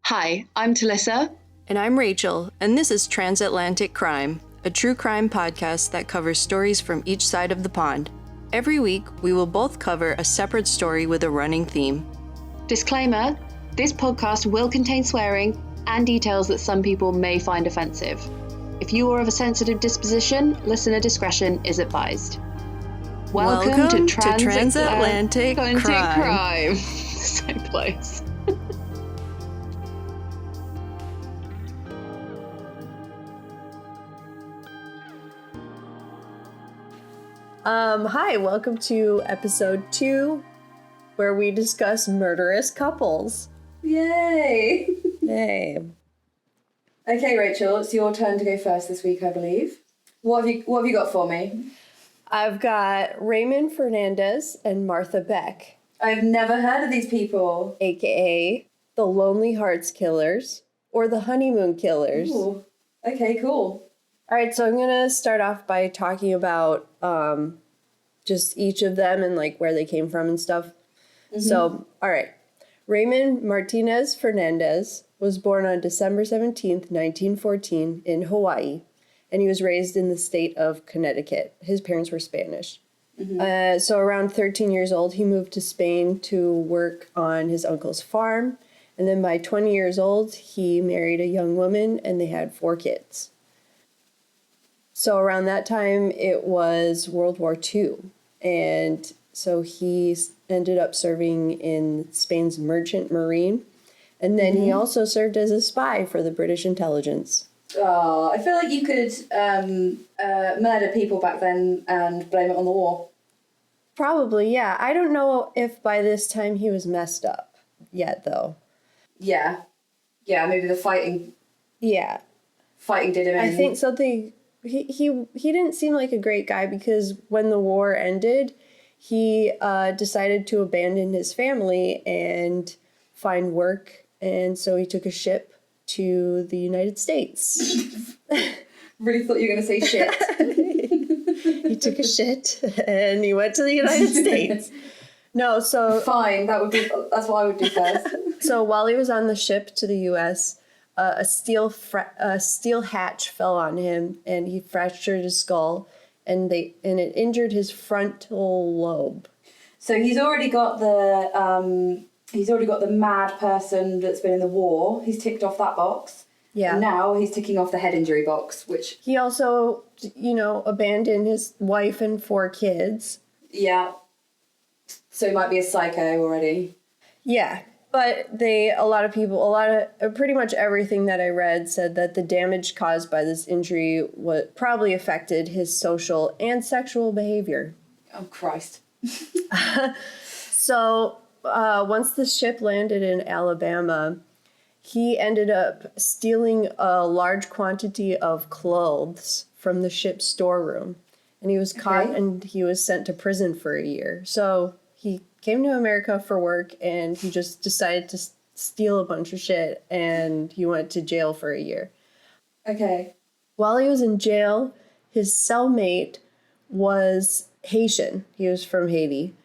Hi, I'm Talicza. And I'm Rachael, and this is Transatlantic Crime, a true crime podcast that covers stories from each side of the pond. Every week, we will both cover a separate story with a running theme. Disclaimer, this podcast will contain swearing and details that some people may find offensive. If you are of a sensitive disposition, listener discretion is advised. Welcome to Transatlantic Crime. So close. Hi, welcome to episode 2, where we discuss murderous couples. Yay! Yay. Okay, Rachael, it's your turn to go first this week, I believe. What have you got for me? I've got Raymond Fernandez and Martha Beck, I've never heard of these people. aka the Lonely Hearts Killers, or the Honeymoon Killers. Ooh. Okay, cool. All right, so I'm going to start off by talking about just each of them and like where they came from and stuff. Mm-hmm. So, all right. Raymond Martinez Fernandez was born on December 17th, 1914 in Hawaii, and he was raised in the state of Connecticut. His parents were Spanish. Mm-hmm. So around 13 years old, he moved to Spain to work on his uncle's farm. And then by 20 years old, he married a young woman and they had 4 kids. So around that time, it was World War II. And so he ended up serving in Spain's Merchant Marine. And then he also served as a spy for the British intelligence. Oh, I feel like you could murder people back then and blame it on the war. Probably, yeah. I don't know if by this time he was messed up yet, though. Yeah. Yeah, maybe the fighting. Yeah. Fighting did him in. I think something... He didn't seem like a great guy because when the war ended, he decided to abandon his family and find work. And so he took a ship to the United States. Really thought you were going to say shit. He took a shit and he went to the United States. No, so... Fine, that's what I would do first. So while he was on the ship to the U.S., a steel hatch fell on him, and he fractured his skull, and it injured his frontal lobe. So he's already got the mad person that's been in the war. He's ticked off that box. Yeah. And now he's ticking off the head injury box, which he also, abandoned his wife and 4 kids. Yeah. So he might be a psycho already. Yeah. But pretty much everything that I read said that the damage caused by this injury probably affected his social and sexual behavior. Oh, Christ. So once the ship landed in Alabama, he ended up stealing a large quantity of clothes from the ship's storeroom. And he was caught and he was sent to prison for a year. So he came to America for work, and he just decided to steal a bunch of shit, and he went to jail for a year. Okay. While he was in jail, his cellmate was Haitian. He was from Haiti,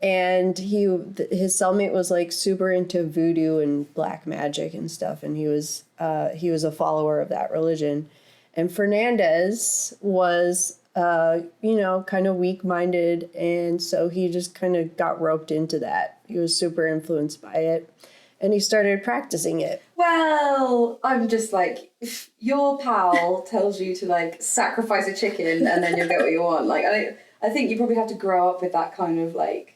and his cellmate was like super into voodoo and black magic and stuff, and he was a follower of that religion. And Fernandez was kind of weak-minded, and so he just kind of got roped into that. He was super influenced by it, and he started practicing it. Well, I'm just like, if your pal tells you to, like, sacrifice a chicken and then you'll get what you want, like, I think you probably have to grow up with that kind of, like,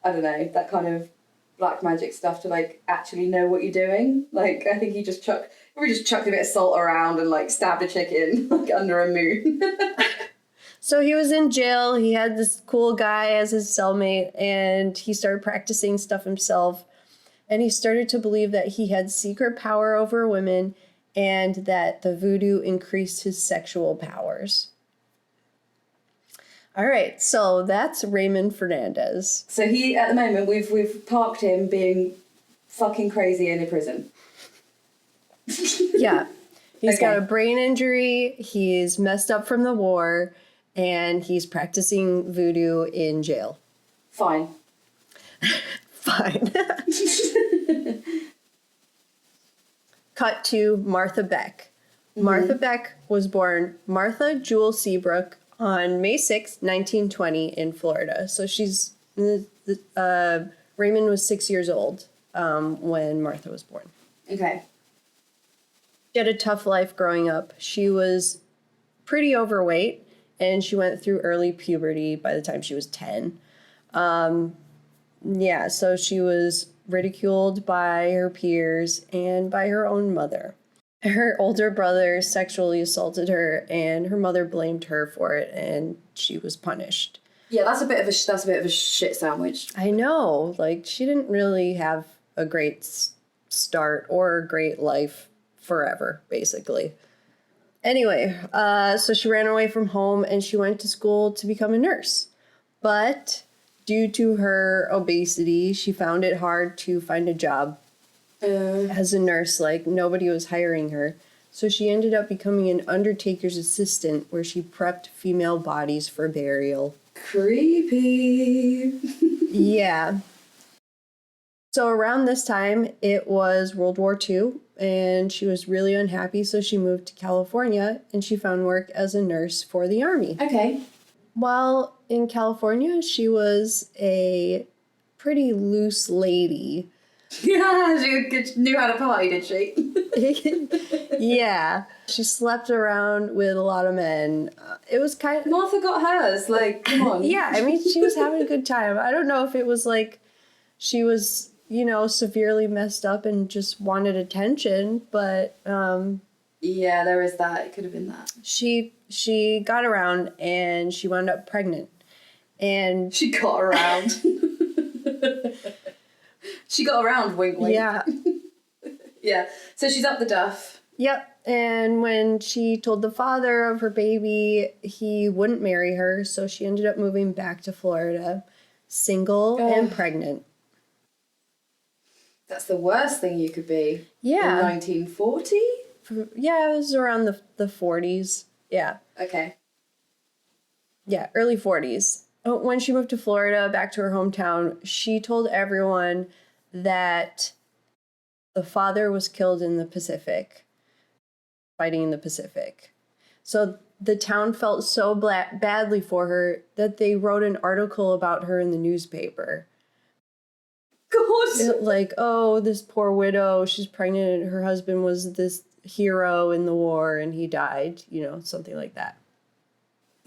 I don't know, that kind of black magic stuff to, like, actually know what you're doing. Like, I think he just chucked a bit of salt around and, like, stabbed a chicken, like, under a moon. So he was in jail. He had this cool guy as his cellmate, and he started practicing stuff himself. And he started to believe that he had secret power over women and that the voodoo increased his sexual powers. All right, so that's Raymond Fernandez. So he, at the moment, we've parked him being fucking crazy in a prison. Yeah. He's got a brain injury, he's messed up from the war, and he's practicing voodoo in jail. Fine. Fine. cut to Martha Beck. Martha Beck was born Martha Jewel Seabrook on May 6, 1920 in Florida. So she's, Raymond was 6 years old when Martha was born. Okay. She had a tough life growing up. She was pretty overweight, and she went through early puberty by the time she was 10. So she was ridiculed by her peers and by her own mother. Her older brother sexually assaulted her, and her mother blamed her for it, and she was punished. Yeah, that's a bit of a shit sandwich. I know, like, she didn't really have a great start or a great life forever, basically. Anyway, so she ran away from home and she went to school to become a nurse. But due to her obesity, she found it hard to find a job as a nurse. Like, nobody was hiring her. So she ended up becoming an undertaker's assistant where she prepped female bodies for burial. Creepy. Yeah. So around this time, it was World War II, and she was really unhappy, so she moved to California, and she found work as a nurse for the Army. Okay. While in California, she was a pretty loose lady. Yeah, she knew how to party, did she? Yeah. She slept around with a lot of men. It was kind of... Martha got hers, like, come on. Yeah, I mean, she was having a good time. I don't know if it was like she was... severely messed up and just wanted attention, but yeah, there is that. It could have been that. She got around and she wound up pregnant. And she got around. She got around, wink wink. Yeah. Yeah. So she's up the duff. Yep. And when she told the father of her baby, he wouldn't marry her, so she ended up moving back to Florida, single and pregnant. That's the worst thing you could be. Yeah. In 1940? Yeah, it was around the 40s. Yeah. Okay. Yeah, early 40s. When she moved to Florida, back to her hometown, she told everyone that the father was killed in the Pacific, fighting in the Pacific. So the town felt so badly for her that they wrote an article about her in the newspaper. God. Like, oh, this poor widow, she's pregnant, and her husband was this hero in the war and he died, something like that.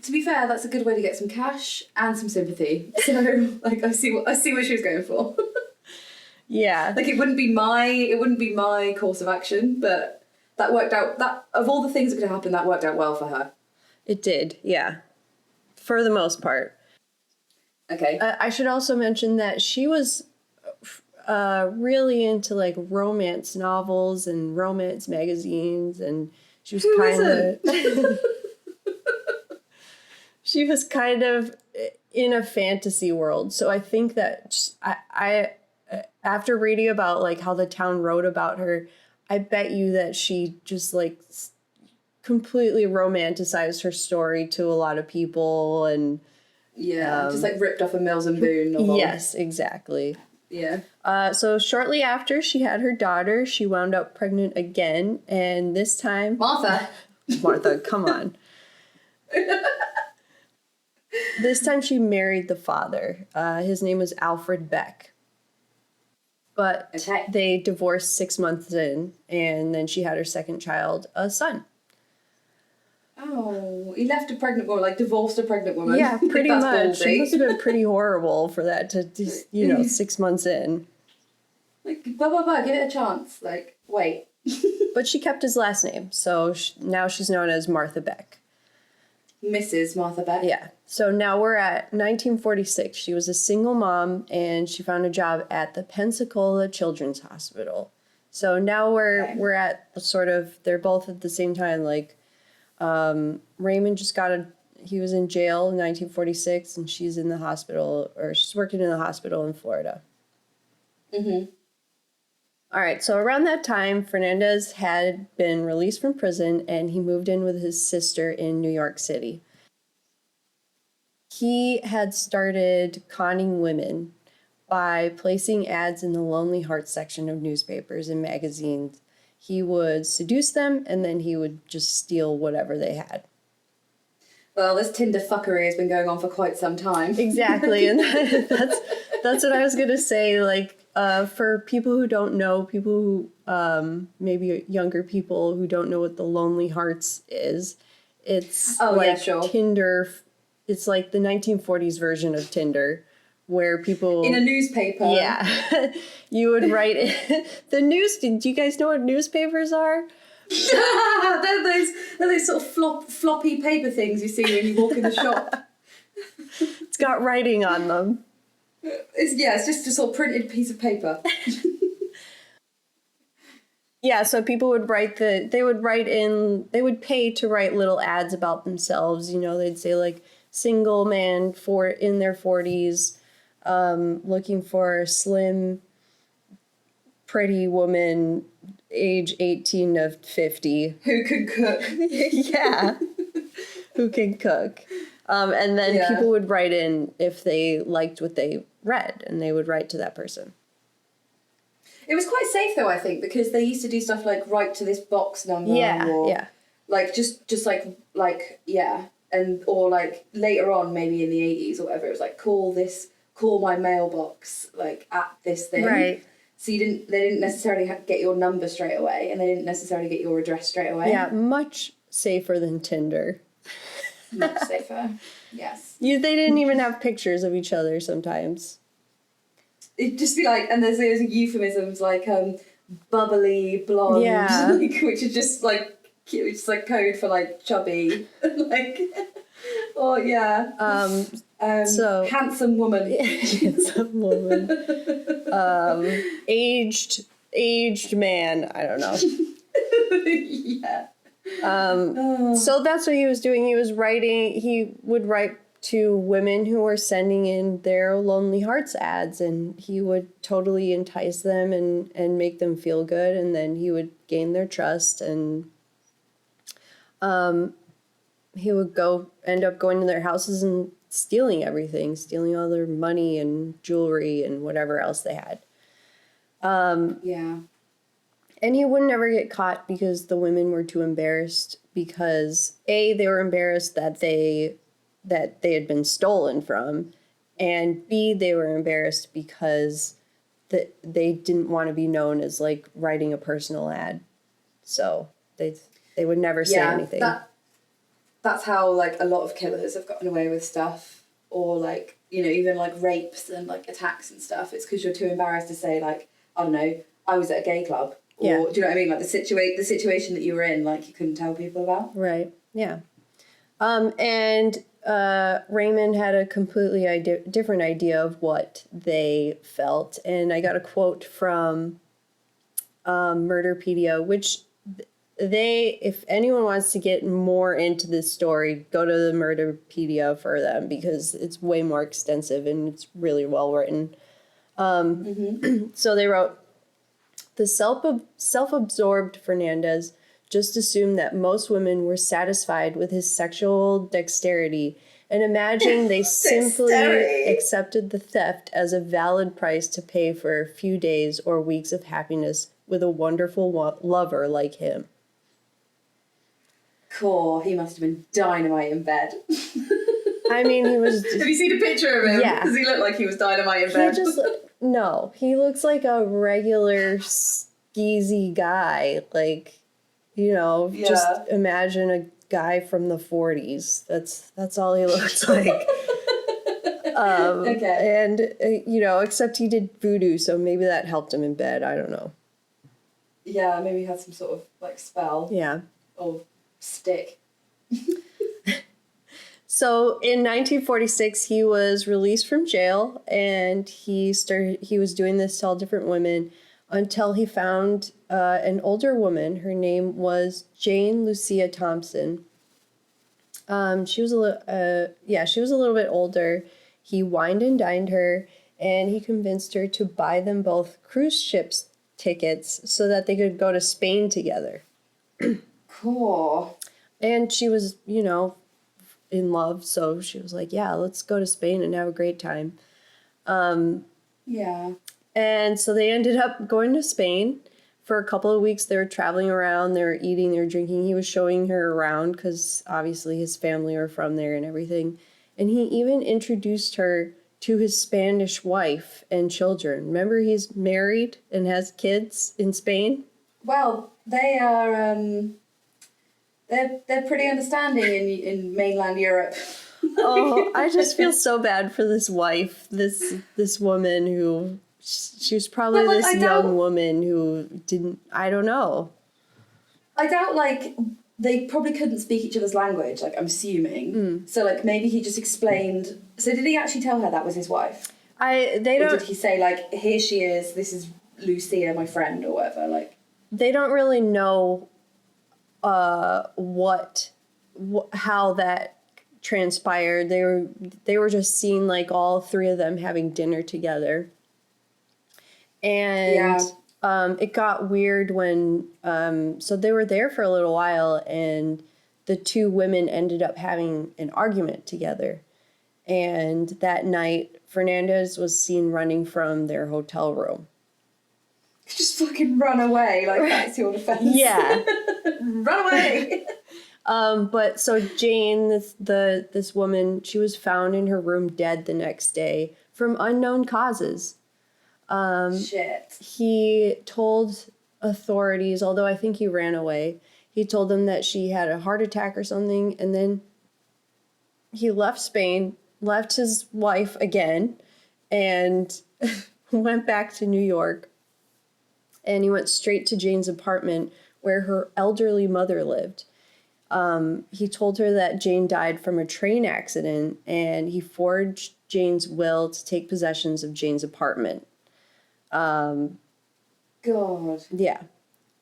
To be fair, that's a good way to get some cash and some sympathy. So, like, I see what she was going for. Yeah. Like, it wouldn't be my course of action, but that worked out. That, of all the things that could happen, that worked out well for her. It did, yeah. For the most part. Okay. I should also mention that she was really into like romance novels and romance magazines, and she was she was kind of in a fantasy world. So I think that I after reading about like how the town wrote about her, I bet you that she just like completely romanticized her story to a lot of people, and just like ripped off a Mills and Boone novel. Yes, exactly. Yeah. So shortly after she had her daughter, she wound up pregnant again, and this time... Martha, come on. This time she married the father. His name was Alfred Beck. But they divorced 6 months in, and then she had her second child, a son. Oh, he left a pregnant woman, like divorced a pregnant woman. Yeah, pretty much. Ballsy. It must have been pretty horrible for that to, 6 months in. Like, give it a chance. Like, wait. But she kept his last name, so now she's known as Martha Beck. Mrs. Martha Beck. Yeah. So now we're at 1946. She was a single mom, and she found a job at the Pensacola Children's Hospital. So now we're at sort of, they're both at the same time, like, Raymond he was in jail in 1946, and she's in the hospital, or she's working in the hospital in Florida. Mm-hmm. All right, so around that time, Fernandez had been released from prison, and he moved in with his sister in New York City. He had started conning women by placing ads in the Lonely Hearts section of newspapers and magazines. he would seduce them, and then he would just steal whatever they had. Well, this Tinder fuckery has been going on for quite some time. Exactly, and that's what I was gonna say. Like, for people who don't know, people who maybe younger people who don't know what the Lonely Hearts is, it's Tinder. It's like the 1940s version of Tinder, where people in a newspaper. Yeah, you would write it. The news. Do you guys know what newspapers are? they're those sort of floppy paper things you see when you walk in the shop. It's got writing on them. It's just a sort of printed piece of paper. Yeah, so people would they would pay to write little ads about themselves. You know, they'd say like single man in their 40s, looking for a slim, pretty woman, age 18 to 50. Who can cook. Yeah. Who can cook. And then people would write in if they liked what they read, and they would write to that person. It was quite safe though, I think, because they used to do stuff like write to this box number. Or like just like and or like later on, maybe in the 80s or whatever, it was like call my mailbox like at this thing. Right. So they didn't necessarily get your number straight away, and they didn't necessarily get your address straight away. Yeah, much safer than Tinder. Much safer, yes. They didn't even have pictures of each other sometimes. It'd just be like, and there's euphemisms like bubbly, blonde, which is just like code for like chubby, like, oh yeah. So handsome woman. Handsome woman. Aged man. I don't know. Yeah. So that's what he was doing. He would write to women who were sending in their Lonely Hearts ads, and he would totally entice them and make them feel good, and then he would gain their trust, and he would end up going to their houses and stealing everything, stealing all their money and jewelry and whatever else they had. Yeah. And he would never get caught because the women were too embarrassed, because A, they were embarrassed that they had been stolen from, and B, they were embarrassed because they didn't want to be known as like writing a personal ad. So they would never say anything. That's how like a lot of killers have gotten away with stuff, or like, you know, even like rapes and like attacks and stuff. It's because you're too embarrassed to say like, I don't know, I was at a gay club. Or, do you know what I mean? Like the situation that you were in, like you couldn't tell people about. Right. Yeah. And Raymond had a completely different idea of what they felt. And I got a quote from Murderpedia, which if anyone wants to get more into this story, go to the Murderpedia for them, because it's way more extensive and it's really well written. So they wrote, the self-absorbed Fernandez just assumed that most women were satisfied with his sexual dexterity and imagined they simply accepted the theft as a valid price to pay for a few days or weeks of happiness with a wonderful lover like him. Cool. He must have been dynamite in bed. I mean, he was... Have you seen a picture of him? Yeah. Does he look like he was dynamite in bed? No, he looks like a regular skeezy guy. Like, you know, just imagine a guy from the 40s. That's all he looks like. Okay. And, you know, except he did voodoo, so maybe that helped him in bed. I don't know. Yeah, maybe he had some sort of, like, spell. Yeah. Or stick. So in 1946, he was released from jail, and he was doing this to all different women until he found an older woman. Her name was Jane Lucia Thompson. She was a little bit older. He wined and dined her, and he convinced her to buy them both cruise ships tickets so that they could go to Spain together. Cool. And she was, you know, in love, so she was like, yeah, let's go to Spain and have a great time. Yeah. And so they ended up going to Spain for a couple of weeks, they were traveling around, they were eating, they were drinking. He was showing her around because obviously his family are from there and everything. And he even introduced her to his Spanish wife and children. Remember, he's married and has kids in Spain? Well, they are, they're pretty understanding in mainland Europe. Oh, I just feel so bad for this wife, this woman who, she was probably But, like, this young woman who didn't, I don't know. I doubt, like, they probably couldn't speak each other's language, like, I'm assuming. So, like, maybe he just explained... So did he actually tell her that was his wife? They Or don't... did he say, like, here she is, this is Lucia, my friend, or whatever, like... They don't really know how that transpired. They were just seeing, like, all three of them having dinner together. And it got weird when, so they were there for a little while, and the two women ended up having an argument together. And that night, Fernandez was seen running from their hotel room. Just fucking run away, like, that's your defense. Yeah. Run away! But so Jane, this woman, she was found in her room dead the next day from unknown causes. Shit. He told authorities, although I think he ran away, he told them that she had a heart attack or something, and then he left Spain, left his wife again, and went back to New York. And he went straight to Jane's apartment where her elderly mother lived. He told her that Jane died from a train accident, and he forged Jane's will to take possessions of Jane's apartment. God. Yeah.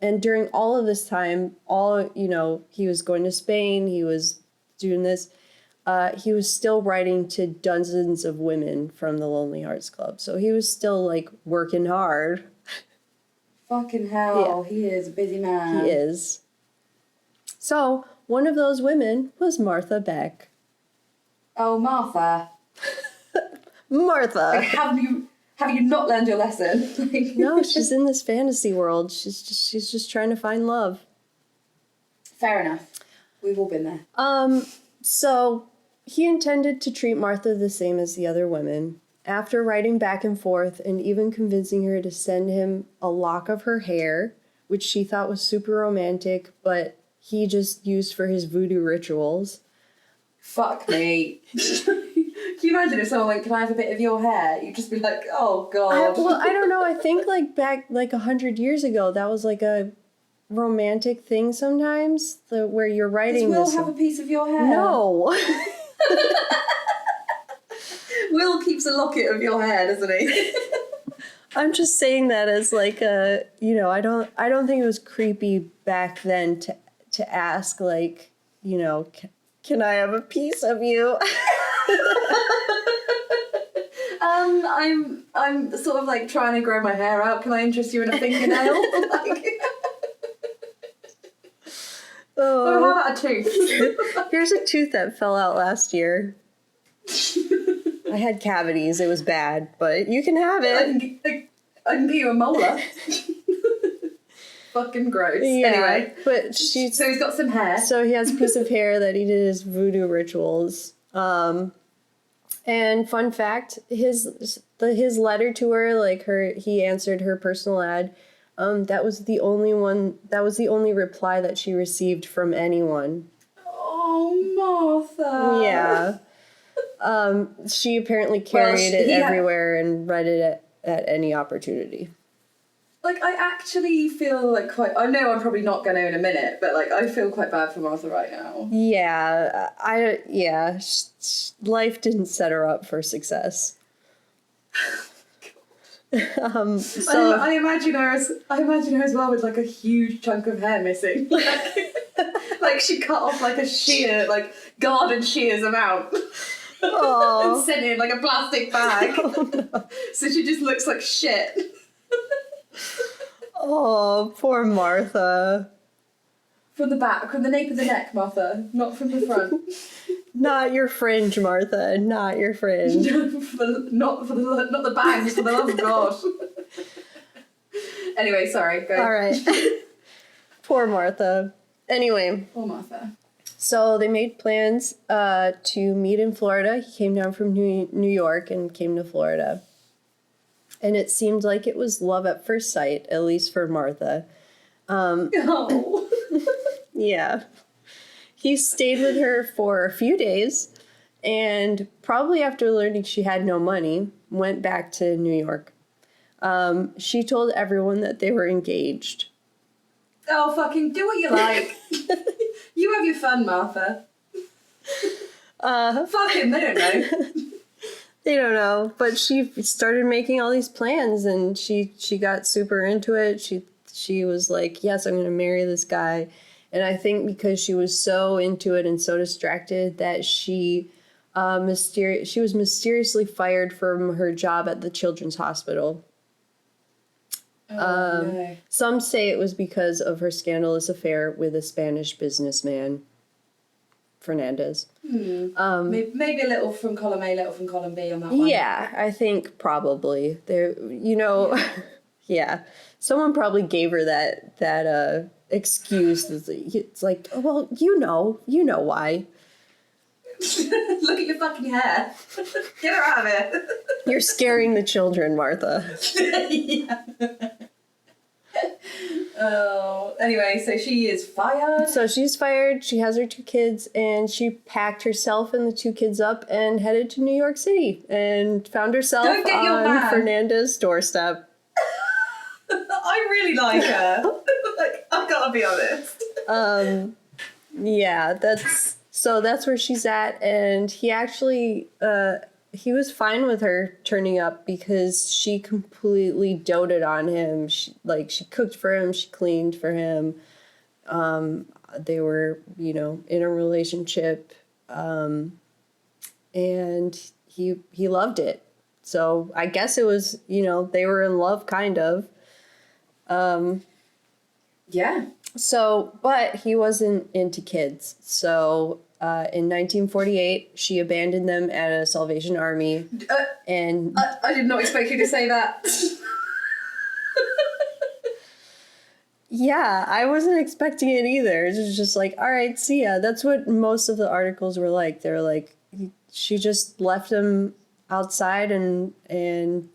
And during all of this time, he was going to Spain, he was doing this, he was still writing to dozens of women from the Lonely Hearts Club. So he was still, like, working hard. Fucking hell, Yeah. he is a busy man. He is. So, one of those women was Martha Beck. Oh, Martha. Martha! Like, have you not learned your lesson? No, she's in this fantasy world. She's just trying to find love. Fair enough. We've all been there. So he intended to treat Martha the same as the other women. After writing back and forth and even convincing her to send him a lock of her hair, which she thought was super romantic, but he just used for his voodoo rituals. Fuck me. Can you imagine if someone went, can I have a bit of your hair? You'd just be like, oh, God. I don't know. I think, like, back, like, 100 years ago, that was, like, a romantic thing sometimes, where you're writing Does Will this. have a piece of your hair? No. Will keeps a locket of your hair, doesn't he? I'm just saying that as, like, a, I don't think it was creepy back then to ask, like, can I have a piece of you? I'm sort of, like, trying to grow my hair out. Can I interest you in a fingernail? Oh, how about a tooth? Here's a tooth that fell out last year. I had cavities. It was bad, but you can have it. I can get you a molar. Fucking gross. Yeah, anyway, but so he's got some hair. So he has a piece of hair that he did his voodoo rituals. And fun fact, his letter to her, like, he answered her personal ad. That was the only reply that she received from anyone. Oh, Martha. Yeah. She apparently carried it everywhere and read it at any opportunity. Like, I actually feel, like, I know I'm probably not going to in a minute, but, like, I feel quite bad for Martha right now. Yeah. Life didn't set her up for success. I imagine her as well with, like, a huge chunk of hair missing. Like she cut off, like, a shear, like, garden shears amount. And sent it in, like, a plastic bag. Oh, no. So she just looks like shit. Oh, poor Martha. From the back, from the nape of the neck, Martha, not from the front. Not your fringe, Martha. Not your fringe. Not the bangs, for the love of God. Anyway, sorry. Go. All right. Poor Martha. Anyway. Poor Martha. So they made plans to meet in Florida. He came down from New York and came to Florida. And it seemed like it was love at first sight, at least for Martha. Oh. Yeah. He stayed with her for a few days, and probably after learning she had no money, went back to New York. She told everyone that they were engaged. Oh, fucking do what you like. You have your fun, Martha. Fuck him, they don't know. They don't know, but she started making all these plans, and she got super into it. She was like, yes, I'm going to marry this guy. And I think because she was so into it and so distracted that she was mysteriously fired from her job at the children's hospital. No. Some say it was because of her scandalous affair with a Spanish businessman, Fernandez. Maybe a little from column A, little from column B on that one. Yeah, I think probably. There, yeah. Someone probably gave her that excuse. It's like, oh, well, you know why. Look at your fucking hair. Get her out of here. You're scaring the children, Martha. Yeah. Oh, anyway, so she is fired. So she's fired. She has her 2 kids, and she packed herself and the 2 kids up and headed to New York City and found herself on Fernandez's doorstep. I really like her. Like, I've got to be honest. Yeah, that's where she's at, and he actually he was fine with her turning up because she completely doted on him. She cooked for him, she cleaned for him. They were, in a relationship, and he loved it. So I guess it was, they were in love, kind of. Yeah. So, but he wasn't into kids. So, in 1948, she abandoned them at a Salvation Army. And I did not expect you to say that. Yeah, I wasn't expecting it either. It was just like, all right, see ya. That's what most of the articles were like. They were like, she just left him outside and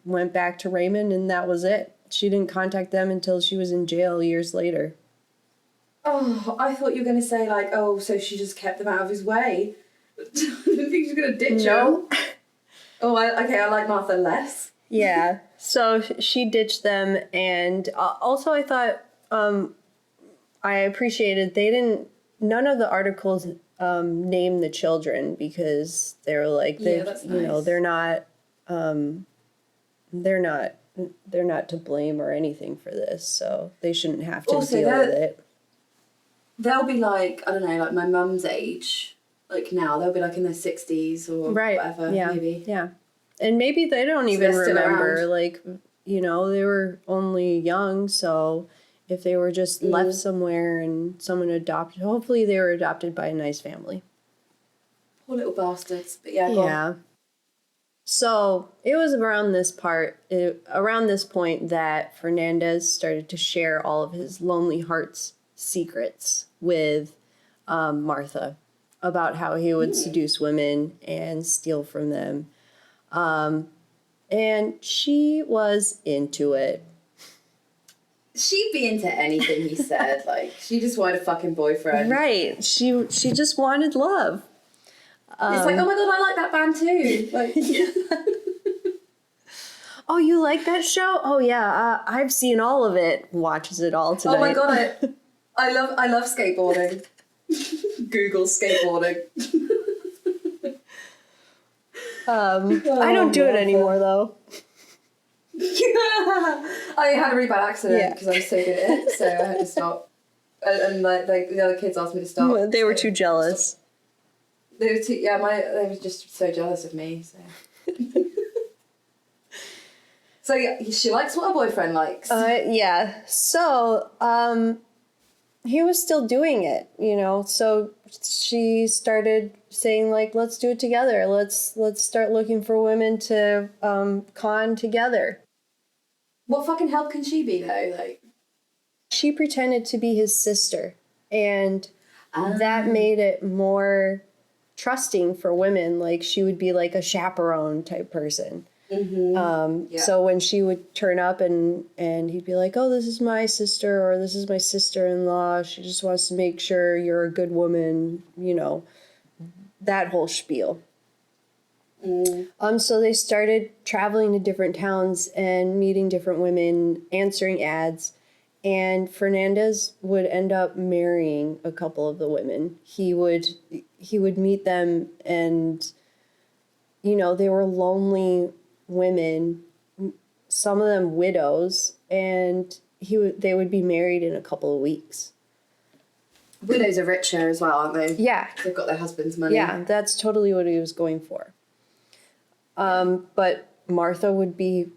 went back to Raymond, and that was it. She didn't contact them until she was in jail years later. Oh, I thought you were going to say, like, oh, so she just kept them out of his way. I didn't think she was going to ditch him. Oh, okay, I like Martha less. Yeah, so she ditched them, and also I thought, I appreciated none of the articles name the children, because they were like, that's nice. they're not to blame or anything for this, so they shouldn't have to deal with it. They'll be like, I don't know, like my mum's age, like now, they'll be like in their 60s or whatever, maybe. Yeah. And maybe they don't even remember, like, they were only young, so if they were just left somewhere and someone adopted, hopefully they were adopted by a nice family. Poor little bastards, but yeah, go on. So it was around this point that Fernandez started to share all of his lonely heart's secrets with Martha about how he would seduce women and steal from them. And she was into it. She'd be into anything he said. Like, she just wanted a fucking boyfriend. Right. She just wanted love. It's like, oh my God, I like that band too. Like, oh, you like that show? Oh yeah, I've seen all of it. Watches it all tonight. Oh my God, I love skateboarding. Google skateboarding. I don't do it anymore though. I had a really bad accident because I was so good at it, so I had to stop. And like the other kids asked me to stop. They were too jealous. They were they were just so jealous of me. So, so yeah, she likes what her boyfriend likes. Yeah. So, he was still doing it, So she started saying, like, let's do it together. Let's start looking for women to con together. What fucking help can she be, though? Like, she pretended to be his sister, and that made it more trusting for women. Like, she would be like a chaperone type person. So when she would turn up and he'd be like, oh, this is my sister, or this is my sister-in-law, she just wants to make sure you're a good woman, you know, that whole spiel. So they started traveling to different towns and meeting different women, answering ads, and Fernandez would end up marrying a couple of the women. He would meet them, and, you know, they were lonely women, some of them widows, and they would be married in a couple of weeks. Widows are richer as well, aren't they? Yeah. They've got their husband's money. Yeah, that's totally what he was going for. But Martha would be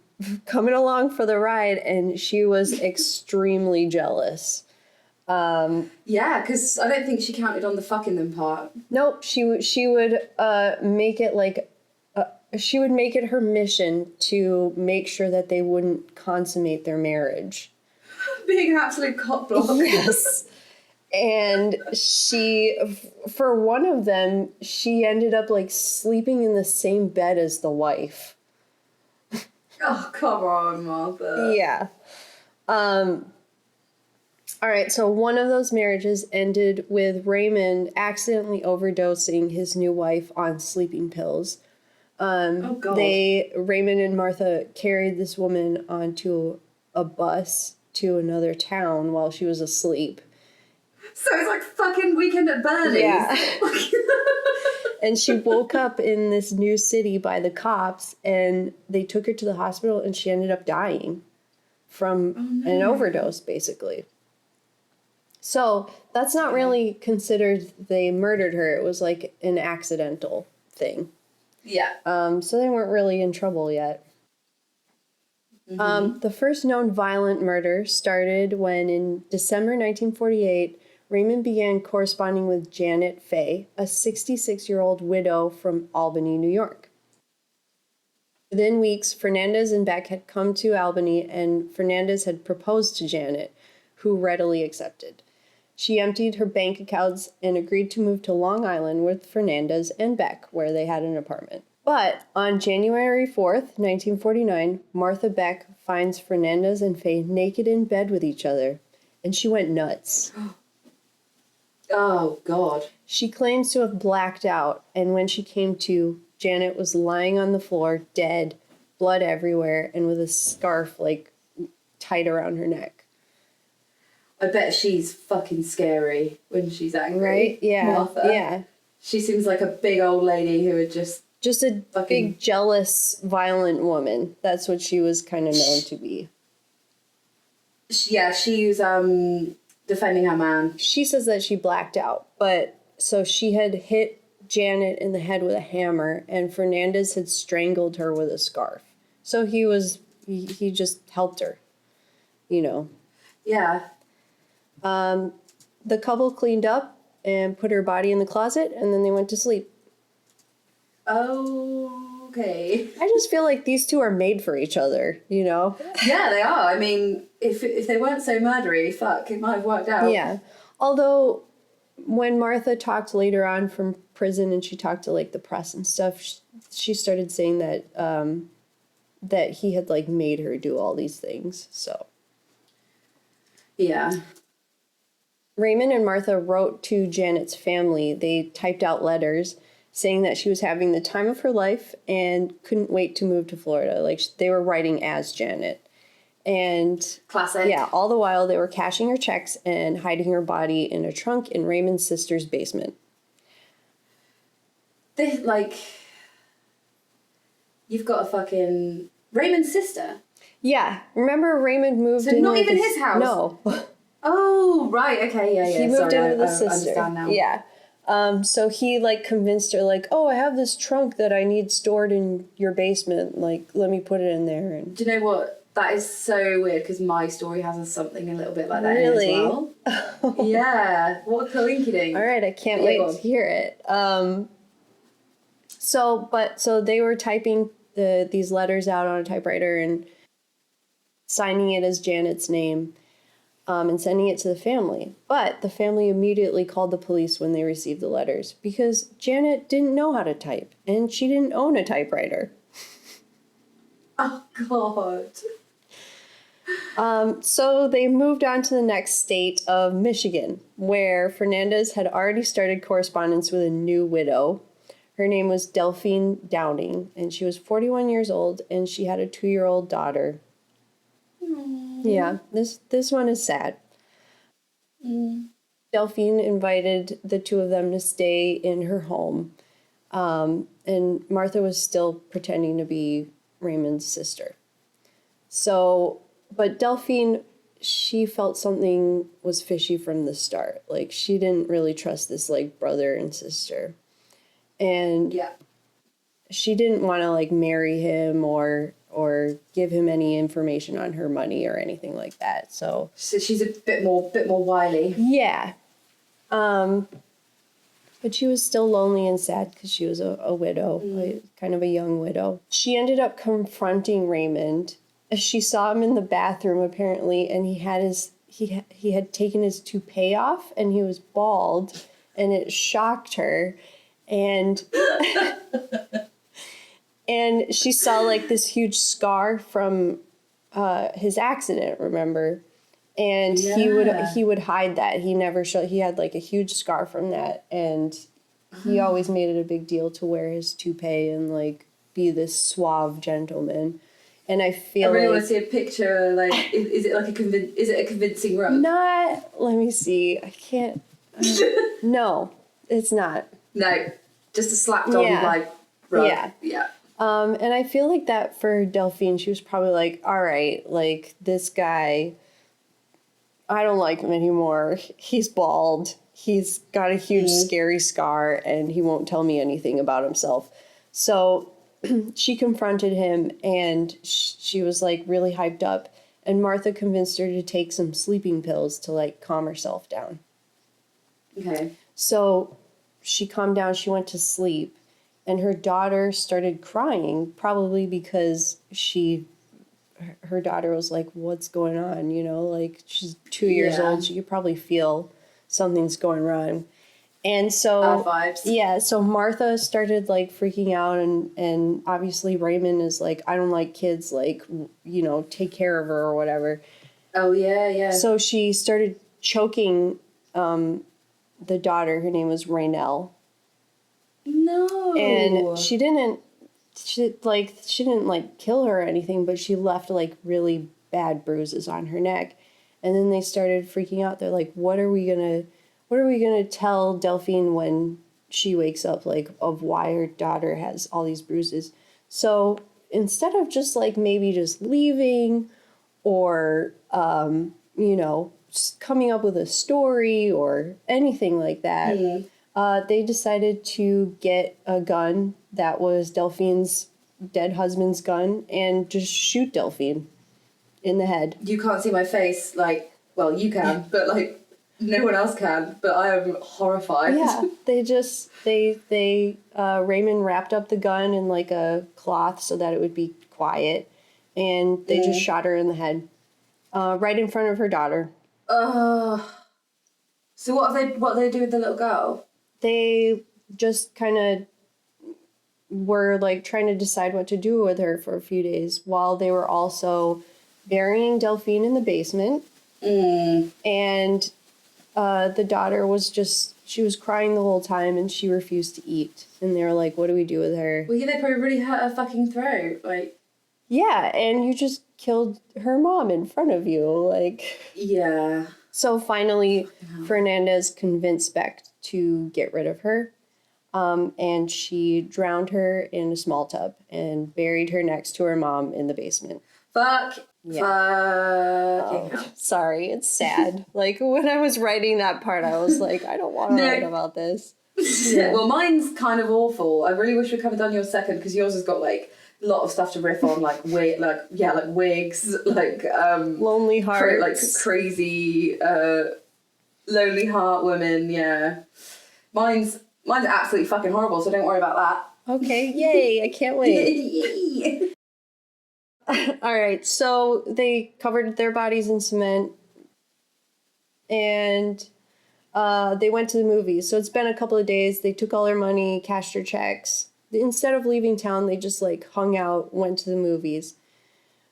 coming along for the ride, and she was extremely jealous. Yeah, because I don't think she counted on the fucking them part. Nope, she would make it like, she would make it her mission to make sure that they wouldn't consummate their marriage. Being an absolute cockblock. Yes. And she, for one of them, she ended up like sleeping in the same bed as the wife. Oh, come on, Martha. Yeah. All right, so one of those marriages ended with Raymond accidentally overdosing his new wife on sleeping pills. Oh, God. Raymond and Martha carried this woman onto a bus to another town while she was asleep. So it's like fucking Weekend at Bernie's. Yeah. And she woke up in this new city by the cops, and they took her to the hospital, and she ended up dying from an overdose, basically. So that's not really considered they murdered her. It was like an accidental thing. Yeah. So they weren't really in trouble yet. The first known violent murder started when, in December 1948, Raymond began corresponding with Janet Fay, a 66-year-old widow from Albany, New York. Within weeks, Fernandez and Beck had come to Albany, and Fernandez had proposed to Janet, who readily accepted. She emptied her bank accounts and agreed to move to Long Island with Fernandez and Beck, where they had an apartment. But on January 4th, 1949, Martha Beck finds Fernandez and Fay naked in bed with each other, and she went nuts. Oh, God. She claims to have blacked out, and when she came to, Janet was lying on the floor, dead, blood everywhere, and with a scarf, like, tied around her neck. I bet she's fucking scary when she's angry. Right? Yeah. Martha. Yeah. She seems like a big old lady who would just a big, jealous, violent woman. That's what she was kind of known to be. Yeah, she was defending her man. She says that she blacked out, but so she had hit Janet in the head with a hammer, and Fernandez had strangled her with a scarf. So he just helped her, you know. Yeah. The couple cleaned up and put her body in the closet, and then they went to sleep. Oh, okay. I just feel like these two are made for each other, you know? Yeah, they are. I mean, if they weren't so murdery, fuck, it might have worked out. Yeah. Although, when Martha talked later on from prison and she talked to, like, the press and stuff, she started saying that, that he had, like, made her do all these things, so. Yeah. Raymond and Martha wrote to Janet's family. They typed out letters saying that she was having the time of her life and couldn't wait to move to Florida. Like, they were writing as Janet. And classic. Yeah, all the while they were cashing her checks and hiding her body in a trunk in Raymond's sister's basement. This, like, you've got a fucking Raymond's sister. Yeah, remember Raymond moved in. So not even his house. No. Oh, right. Okay. Yeah. He moved in with his sister. I understand now. Yeah. So he, like, convinced her, like, oh, I have this trunk that I need stored in your basement. Like, let me put it in there. And do you know what? That is so weird because my story has something a little bit like that really? in it as well. Yeah. What a coinkydink. All right. I can't wait to hear it. So they were typing these letters out on a typewriter, and signing it as Janet's name, and sending it to the family. But the family immediately called the police when they received the letters because Janet didn't know how to type and she didn't own a typewriter. Oh, God. So they moved on to the next state of Michigan, where Fernandez had already started correspondence with a new widow. Her name was Delphine Downing, and she was 41 years old, and she had a 2-year-old daughter. Aww. Yeah, this one is sad. Delphine invited the two of them to stay in her home, and Martha was still pretending to be Raymond's sister. So, but Delphine, she felt something was fishy from the start. Like, she didn't really trust this, like, brother and sister. And yeah, she didn't want to, like, marry him or give him any information on her money or anything like that. So she's a bit more wily. Yeah. But she was still lonely and sad because she was a widow, like, kind of a young widow. She ended up confronting Raymond. She saw him in the bathroom, apparently, and he had taken his toupee off, and he was bald, and it shocked her. And and she saw, like, this huge scar from his accident, remember? And he would hide that. He never showed. He had, like, a huge scar from that, and he always made it a big deal to wear his toupee and, like, be this suave gentleman. And I feel I really like, want to see a picture. Like, is it like is it a convincing rug? Not. Let me see. I can't. No, it's not. No, just a slapped on like rug. Yeah. And I feel like that for Delphine, she was probably like, all right, like, this guy, I don't like him anymore. He's bald. He's got a huge, scary scar, and he won't tell me anything about himself. So she confronted him, and she was, like, really hyped up. And Martha convinced her to take some sleeping pills to, like, calm herself down. Okay. So she calmed down. She went to sleep. And her daughter started crying, probably because her daughter was like, what's going on? You know, like, she's 2 years old. She could probably feel something's going wrong. And so, vibes. Yeah, so Martha started, like, freaking out. And obviously Raymond is like, I don't like kids, like, you know, take care of her or whatever. Oh, yeah. So she started choking the daughter. Her name was Raynell. No. And she didn't kill her or anything, but she left, like, really bad bruises on her neck. And then they started freaking out. They're like, what are we gonna tell Delphine when she wakes up, like, of why her daughter has all these bruises? So instead of just, like, maybe just leaving or you know, just coming up with a story or anything like that, they decided to get a gun that was Delphine's dead husband's gun and just shoot Delphine in the head. You can't see my face, like, well, you can, but, like, no one else can, but I am horrified. Yeah, Raymond wrapped up the gun in, like, a cloth so that it would be quiet, and they just shot her in the head, right in front of her daughter. So what do they do with the little girl? They just kind of were, like, trying to decide what to do with her for a few days while they were also burying Delphine in the basement. And the daughter was she was crying the whole time and she refused to eat. And they were like, what do we do with her? Well, yeah, they probably really hurt her fucking throat. Like, yeah, and you just killed her mom in front of you. Like, yeah. So finally, Fernandez convinced Beck to get rid of her. And she drowned her in a small tub and buried her next to her mom in the basement. Fuck. Yeah. Sorry, it's sad. Like, when I was writing that part, I was like, I don't want to write about this. Yeah. Well, mine's kind of awful. I really wish we could have done yours second, because yours has got, like, a lot of stuff to riff on, like wigs, like lonely hearts, like crazy lonely heart women. Yeah, mine's absolutely fucking horrible. So don't worry about that. Okay, yay! I can't wait. All right, so they covered their bodies in cement, and they went to the movies. So it's been a couple of days. They took all their money, cashed their checks. Instead of leaving town, they just like hung out, went to the movies.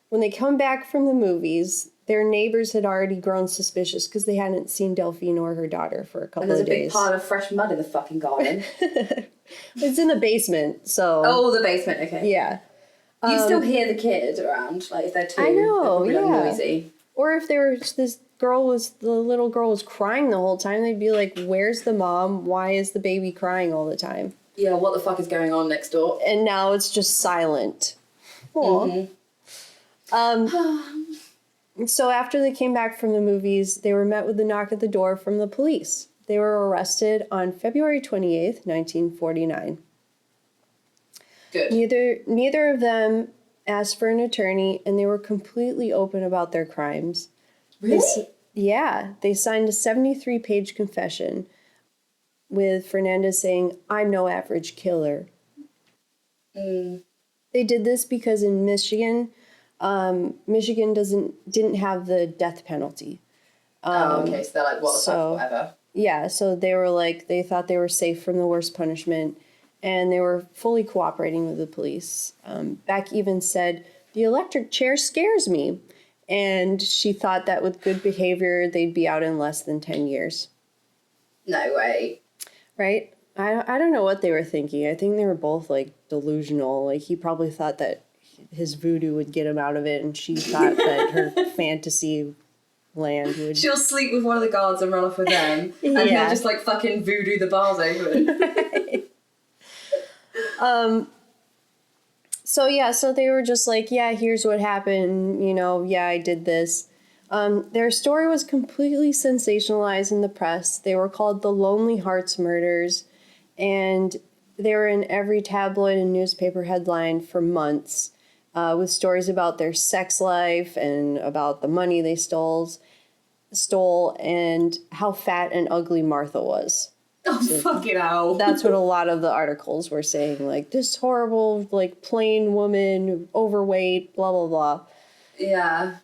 When they come back from the movies, their neighbors had already grown suspicious because they hadn't seen Delphine or her daughter for a couple of days. And there's a big pile of fresh mud in the fucking garden. It's in the basement, so... Oh, the basement, okay. Yeah. You still hear the kids around, like if they're two. I know, they're yeah. noisy. Or if they were the little girl was crying the whole time, they'd be like, "Where's the mom? Why is the baby crying all the time?" Yeah, what the fuck is going on next door? And now it's just silent. Aw. So after they came back from the movies, they were met with a knock at the door from the police. They were arrested on February 28th, 1949. Good. Neither of them asked for an attorney, and they were completely open about their crimes. Really? They signed a 73-page confession with Fernandez saying, "I'm no average killer." They did this because in Michigan, Michigan didn't have the death penalty. Okay, so they're like, what the fuck, whatever. Yeah, so they were like, they thought they were safe from the worst punishment, and they were fully cooperating with the police. Beck even said, "The electric chair scares me," and she thought that with good behavior, they'd be out in less than 10 years. No way. Right? I don't know what they were thinking. I think they were both, like, delusional. Like, he probably thought that his voodoo would get him out of it, and she thought that her fantasy land would... She'll sleep with one of the guards and run off with them, and he'll just, like, fucking voodoo the bars open. So they were just like, yeah, here's what happened, I did this. Their story was completely sensationalized in the press. They were called the Lonely Hearts Murders, and they were in every tabloid and newspaper headline for months, with stories about their sex life and about the money they stole, and how fat and ugly Martha was. Oh, fucking hell. That's what a lot of the articles were saying, like, this horrible, like, plain woman, overweight, blah, blah, blah. Yeah.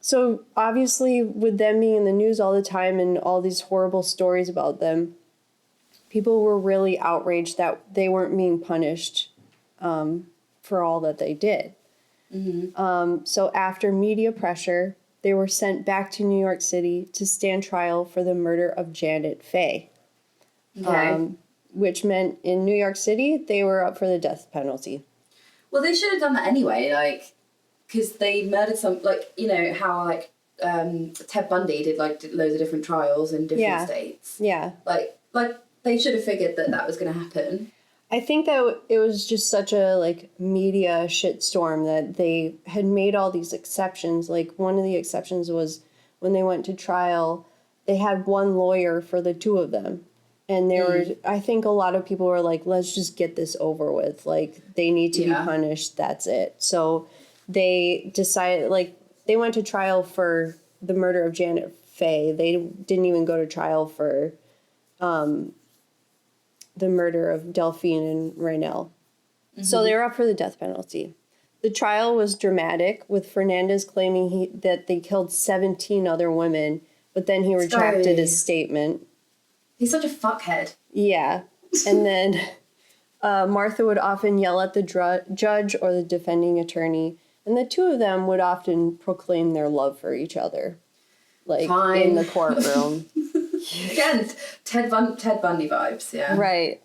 So, obviously, with them being in the news all the time and all these horrible stories about them, people were really outraged that they weren't being punished for all that they did. So, after media pressure, they were sent back to New York City to stand trial for the murder of Janet Faye. Okay. Which meant in New York City, they were up for the death penalty. Well, they should have done that anyway, like, because they murdered some, like, how, like, Ted Bundy did loads of different trials in different states. Yeah. Like, they should have figured that was going to happen. I think that it was just such a, like, media shitstorm that they had made all these exceptions. Like, one of the exceptions was when they went to trial, they had one lawyer for the two of them. And they were, I think a lot of people were like, let's just get this over with. Like, they need to be punished. That's it. So they decided, like, they went to trial for the murder of Janet Faye. They didn't even go to trial for the murder of Delphine and Raynell. So they were up for the death penalty. The trial was dramatic, with Fernandez claiming that they killed 17 other women, but then he retracted his statement. He's such a fuckhead. Yeah. And then Martha would often yell at the judge or the defending attorney, and the two of them would often proclaim their love for each other, like, in the courtroom. Again, Ted Bundy vibes, yeah. Right.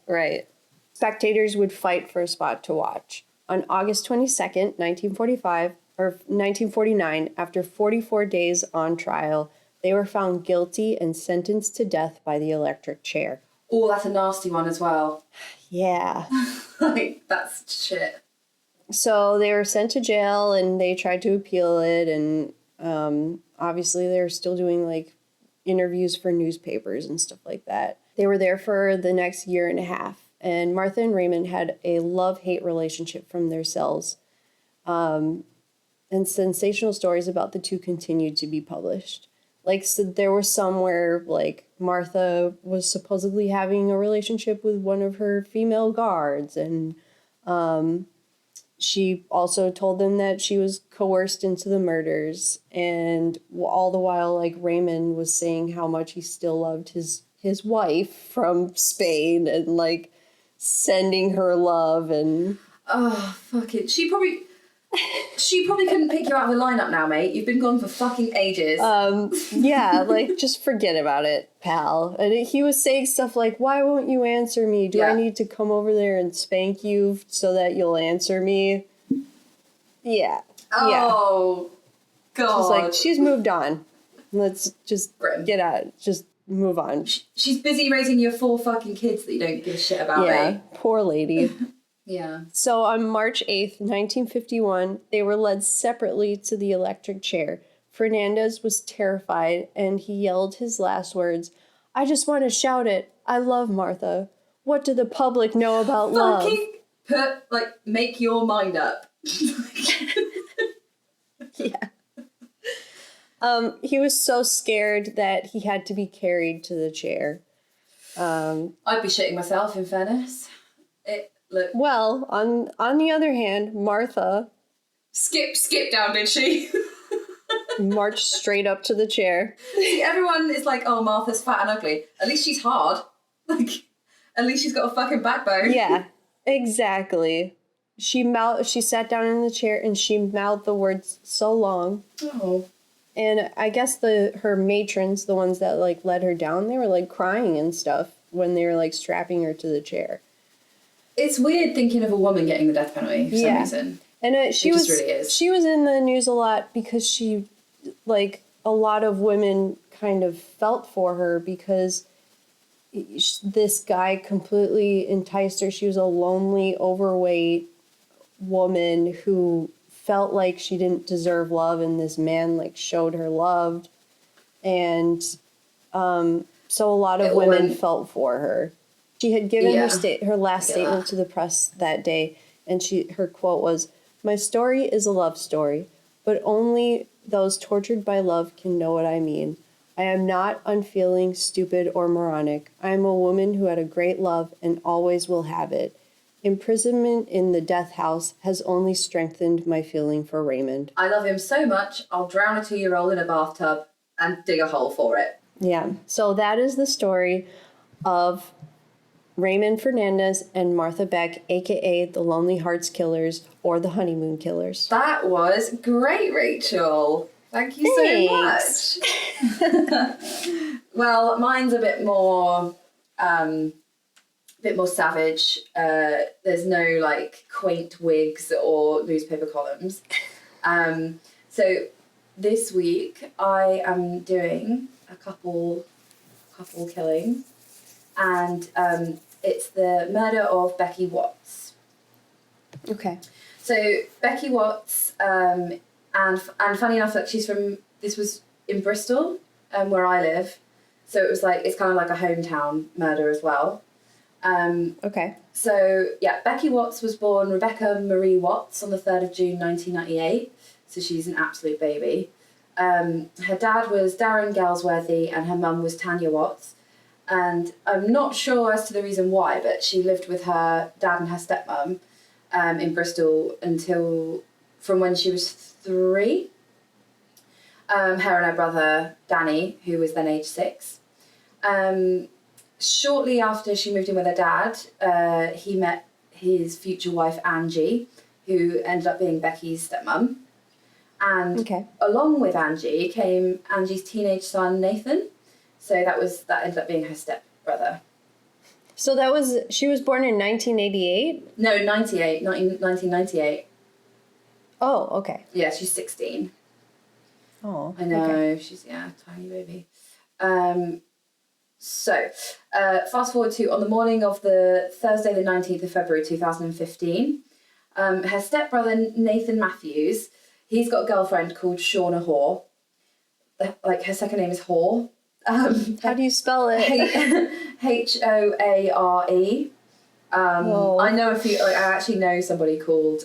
Spectators would fight for a spot to watch. On August 22nd, 1949, after 44 days on trial, they were found guilty and sentenced to death by the electric chair. Oh, that's a nasty one as well. Yeah. Like, that's shit. So they were sent to jail, and they tried to appeal it, and obviously they're still doing, like, interviews for newspapers and stuff like that. They were there for the next year and a half, and Martha and Raymond had a love-hate relationship from their cells, and sensational stories about the two continued to be published. Like, so there were some where, like, Martha was supposedly having a relationship with one of her female guards, and she also told them that she was coerced into the murders. And all the while, like, Raymond was saying how much he still loved his wife from Spain and, like, sending her love and... Oh, fuck it. She probably couldn't pick you out of the lineup now, mate. You've been gone for fucking ages. Yeah, like, just forget about it, pal. And he was saying stuff like, why won't you answer me? Do I need to come over there and spank you so that you'll answer me? Yeah. Oh, God. She's like, she's moved on. Let's just Grim. get out. Just move on. She's busy raising your 4 fucking kids that you don't give a shit about, mate. Poor lady. Yeah. So on March 8th, 1951, they were led separately to the electric chair. Fernandez was terrified, and he yelled his last words, I just want to shout it. I love Martha. What do the public know about love? Fucking make your mind up. Yeah. He was so scared that he had to be carried to the chair. I'd be shitting myself, in fairness. Well, on the other hand, Martha... Skip down, did she? marched straight up to the chair. See, everyone is like, oh, Martha's fat and ugly. At least she's hard. Like, at least she's got a fucking backbone. Yeah, exactly. She sat down in the chair and she mouthed the words so long. Oh. And I guess her matrons, the ones that, like, led her down, they were, like, crying and stuff when they were, like, strapping her to the chair. It's weird thinking of a woman getting the death penalty for some reason. And she was in the news a lot because she, like, a lot of women kind of felt for her because this guy completely enticed her. She was a lonely, overweight woman who felt like she didn't deserve love, and this man, like, showed her love. And so a lot of women felt for her. She had given her last statement to the press that day, and her quote was, "My story is a love story, but only those tortured by love can know what I mean. I am not unfeeling, stupid, or moronic. I am a woman who had a great love and always will have it. Imprisonment in the death house has only strengthened my feeling for Raymond." I love him so much, I'll drown a 2-year-old in a bathtub and dig a hole for it. Yeah, so that is the story of Raymond Fernandez and Martha Beck, a.k.a. the Lonely Hearts Killers or the Honeymoon Killers. That was great, Rachel. Thank you so much. Well, mine's a bit more savage. There's no, like, quaint wigs or newspaper columns. So this week I am doing a couple killing, and it's the murder of Becky Watts. Okay. So Becky Watts, and funny enough, that this was in Bristol, where I live. So it's kind of like a hometown murder as well. Okay. So yeah, Becky Watts was born Rebecca Marie Watts on the 3rd of June 1998. So she's an absolute baby. Her dad was Darren Galsworthy and her mum was Tanya Watts. And I'm not sure as to the reason why, but she lived with her dad and her stepmom in Bristol from when she was 3. Her and her brother Danny, who was then age 6. Shortly after she moved in with her dad, he met his future wife Angie, who ended up being Becky's stepmom. And along with Angie came Angie's teenage son Nathan. So that ended up being her stepbrother. So she was born in 1988? No, 1998. Oh, okay. Yeah, she's 16. Oh, I know, okay. She's, tiny baby. So, fast forward to on the morning of the Thursday, the 19th of February, 2015, her stepbrother, Nathan Matthews, he's got a girlfriend called Shauna Hoare. Like, her second name is Hoare. How do you spell it? Hoare. I know a few, I actually know somebody called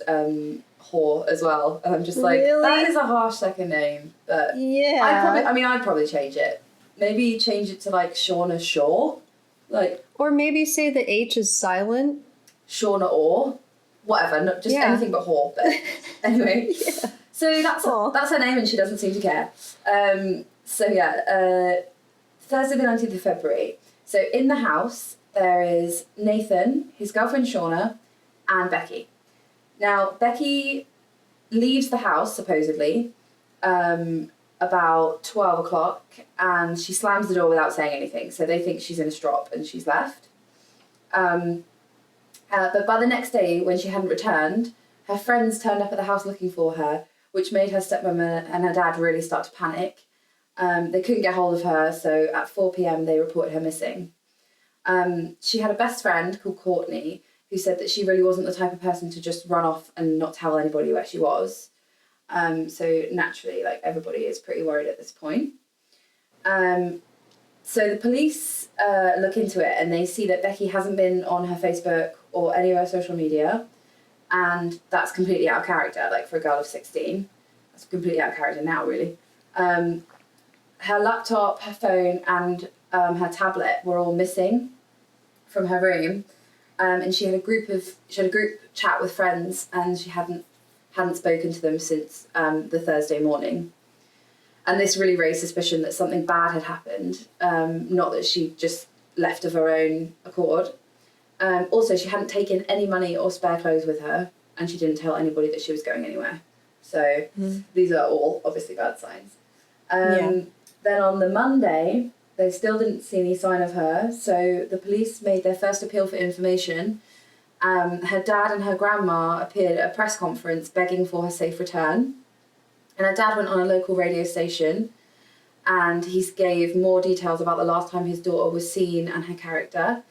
Hoare as well. And I'm just like, really? That is a harsh second name. But yeah. I'd probably change it. Maybe change it to, like, Shauna Shaw. Like, or maybe say the H is silent. Shauna Orr. whatever, not just anything but whore. But anyway, so that's her name, and she doesn't seem to care. Thursday the 19th of February. So in the house there is Nathan, his girlfriend Shauna, and Becky. Now Becky leaves the house supposedly about 12 o'clock, and she slams the door without saying anything. So they think she's in a strop and she's left. But by the next day, when she hadn't returned, her friends turned up at the house looking for her, which made her stepmom and her dad really start to panic. They couldn't get hold of her, so at 4 p.m. they reported her missing. She had a best friend called Courtney who said that she really wasn't the type of person to just run off and not tell anybody where she was. So naturally, like, everybody is pretty worried at this point. So the police look into it, and they see that Becky hasn't been on her Facebook or any of her social media, and that's completely out of character, like, for a girl of 16. That's completely out of character now, really. Her laptop, her phone, and her tablet were all missing from her room, and she had a group chat with friends, and she hadn't spoken to them since the Thursday morning. And this really raised suspicion that something bad had happened, not that she just left of her own accord. Also, she hadn't taken any money or spare clothes with her, and she didn't tell anybody that she was going anywhere. So these are all obviously bad signs. Then on the Monday, they still didn't see any sign of her, so the police made their first appeal for information. Her dad and her grandma appeared at a press conference begging for her safe return. And her dad went on a local radio station, and he gave more details about the last time his daughter was seen and her character.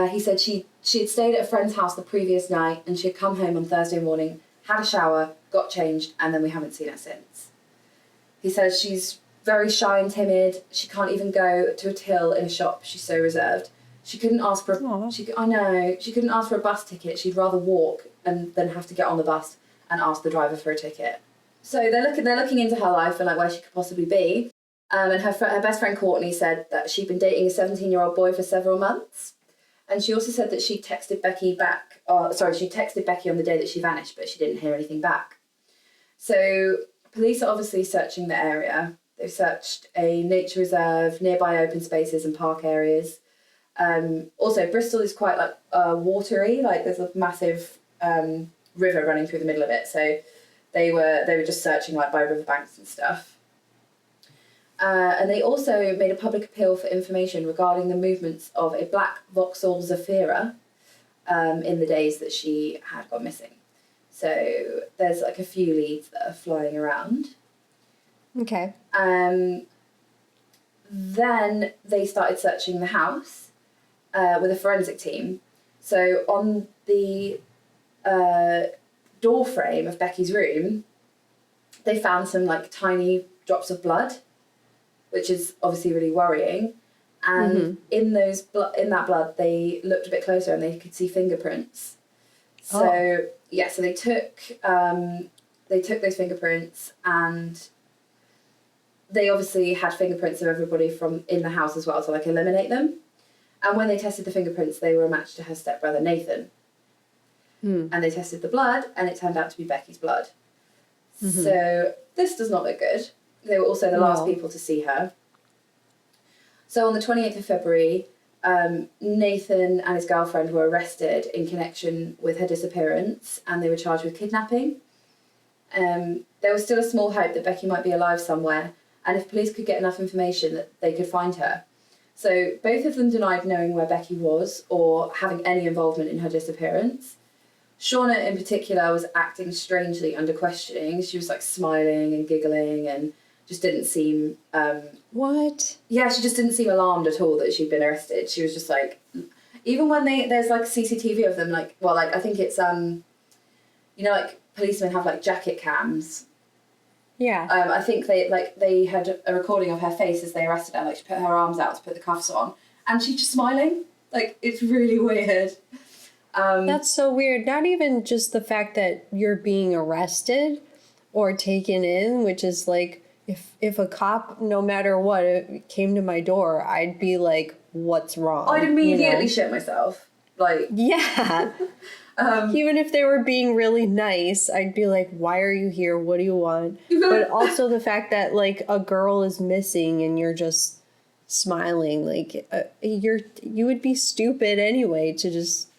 He said she had stayed at a friend's house the previous night, and she had come home on Thursday morning, had a shower, got changed, and then we haven't seen her since. He says she's very shy and timid. She can't even go to a till in a shop. She's so reserved. She couldn't ask for she couldn't ask for a bus ticket. She'd rather walk and then have to get on the bus and ask the driver for a ticket. So they're looking into her life and like where she could possibly be. And her best friend Courtney said that she'd been dating a 17-year-old boy for several months. And she also said that she texted Becky on the day that she vanished, but she didn't hear anything back. So police are obviously searching the area. They've searched a nature reserve, nearby open spaces and park areas. Also, Bristol is quite like watery, like there's a massive river running through the middle of it. So they were just searching like by riverbanks and stuff. And they also made a public appeal for information regarding the movements of a black Vauxhall Zafira in the days that she had gone missing. So there's like a few leads that are flying around. Okay. Then they started searching the house with a forensic team. So on the door frame of Becky's room, they found some like tiny drops of blood, which is obviously really worrying. And in that blood, they looked a bit closer and they could see fingerprints. So so they took those fingerprints, and they obviously had fingerprints of everybody from in the house as well, to like eliminate them. And when they tested the fingerprints, they were a match to her stepbrother Nathan. And they tested the blood, and it turned out to be Becky's blood. So this does not look good. They were also the last people to see her. So on the 28th of February, Nathan and his girlfriend were arrested in connection with her disappearance, and they were charged with kidnapping. There was still a small hope that Becky might be alive somewhere, and if police could get enough information that they could find her. So both of them denied knowing where Becky was or having any involvement in her disappearance. Shauna in particular was acting strangely under questioning. She was like smiling and giggling and just didn't seem... What? Yeah, she just didn't seem alarmed at all that she'd been arrested. She was just like... Even when there's like CCTV of them, like, well, like I think it's, you know, like policemen have like jacket cams. Yeah. I think they had a recording of her face as they arrested her. Like she put her arms out to put the cuffs on, and she's just smiling. Like, it's really weird. That's so weird. Not even just the fact that you're being arrested or taken in, which is like, if a cop, no matter what, came to my door, I'd be like, what's wrong? I'd immediately shit myself. Like, Yeah. Even if they were being really nice, I'd be like, why are you here? What do you want? But also the fact that, like, a girl is missing and you're just smiling, like, you would be stupid anyway to just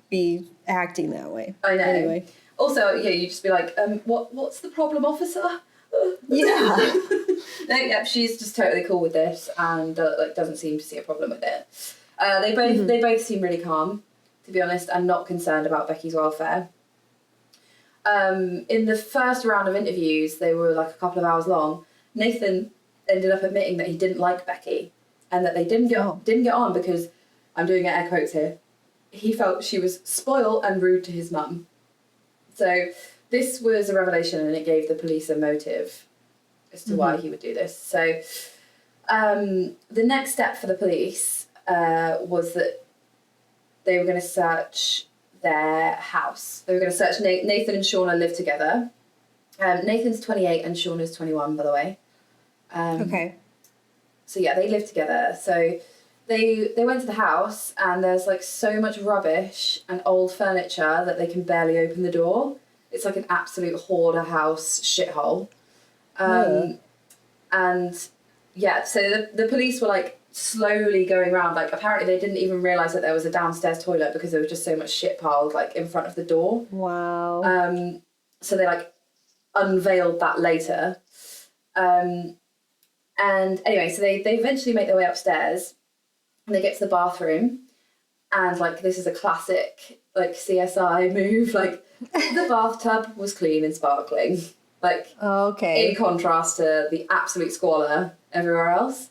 be acting that way. I know. Anyway. Also, yeah, you just be like, what's the problem, officer? Yeah. No, yeah, she's just totally cool with this and like doesn't seem to see a problem with it. They both seem really calm, to be honest, and not concerned about Becky's welfare. In the first round of interviews, they were like a couple of hours long. Nathan ended up admitting that he didn't like Becky and that they didn't get on because, I'm doing air quotes here, he felt she was spoiled and rude to his mum. So this was a revelation and it gave the police a motive as to why he would do this. So the next step for the police was that they were going to search their house. They were going to search Nathan and Shauna live together. Nathan's 28 and Shauna's 21, by the way. Okay. So yeah, they live together. So they went to the house and there's like so much rubbish and old furniture that they can barely open the door. It's like an absolute hoarder house shithole. And yeah, so the police were like slowly going around. Like apparently they didn't even realise that there was a downstairs toilet because there was just so much shit piled like in front of the door. Wow. So they like unveiled that later. And anyway, so they eventually make their way upstairs and they get to the bathroom and like this is a classic like CSI move. Like the bathtub was clean and sparkling. Like in contrast to the absolute squalor everywhere else.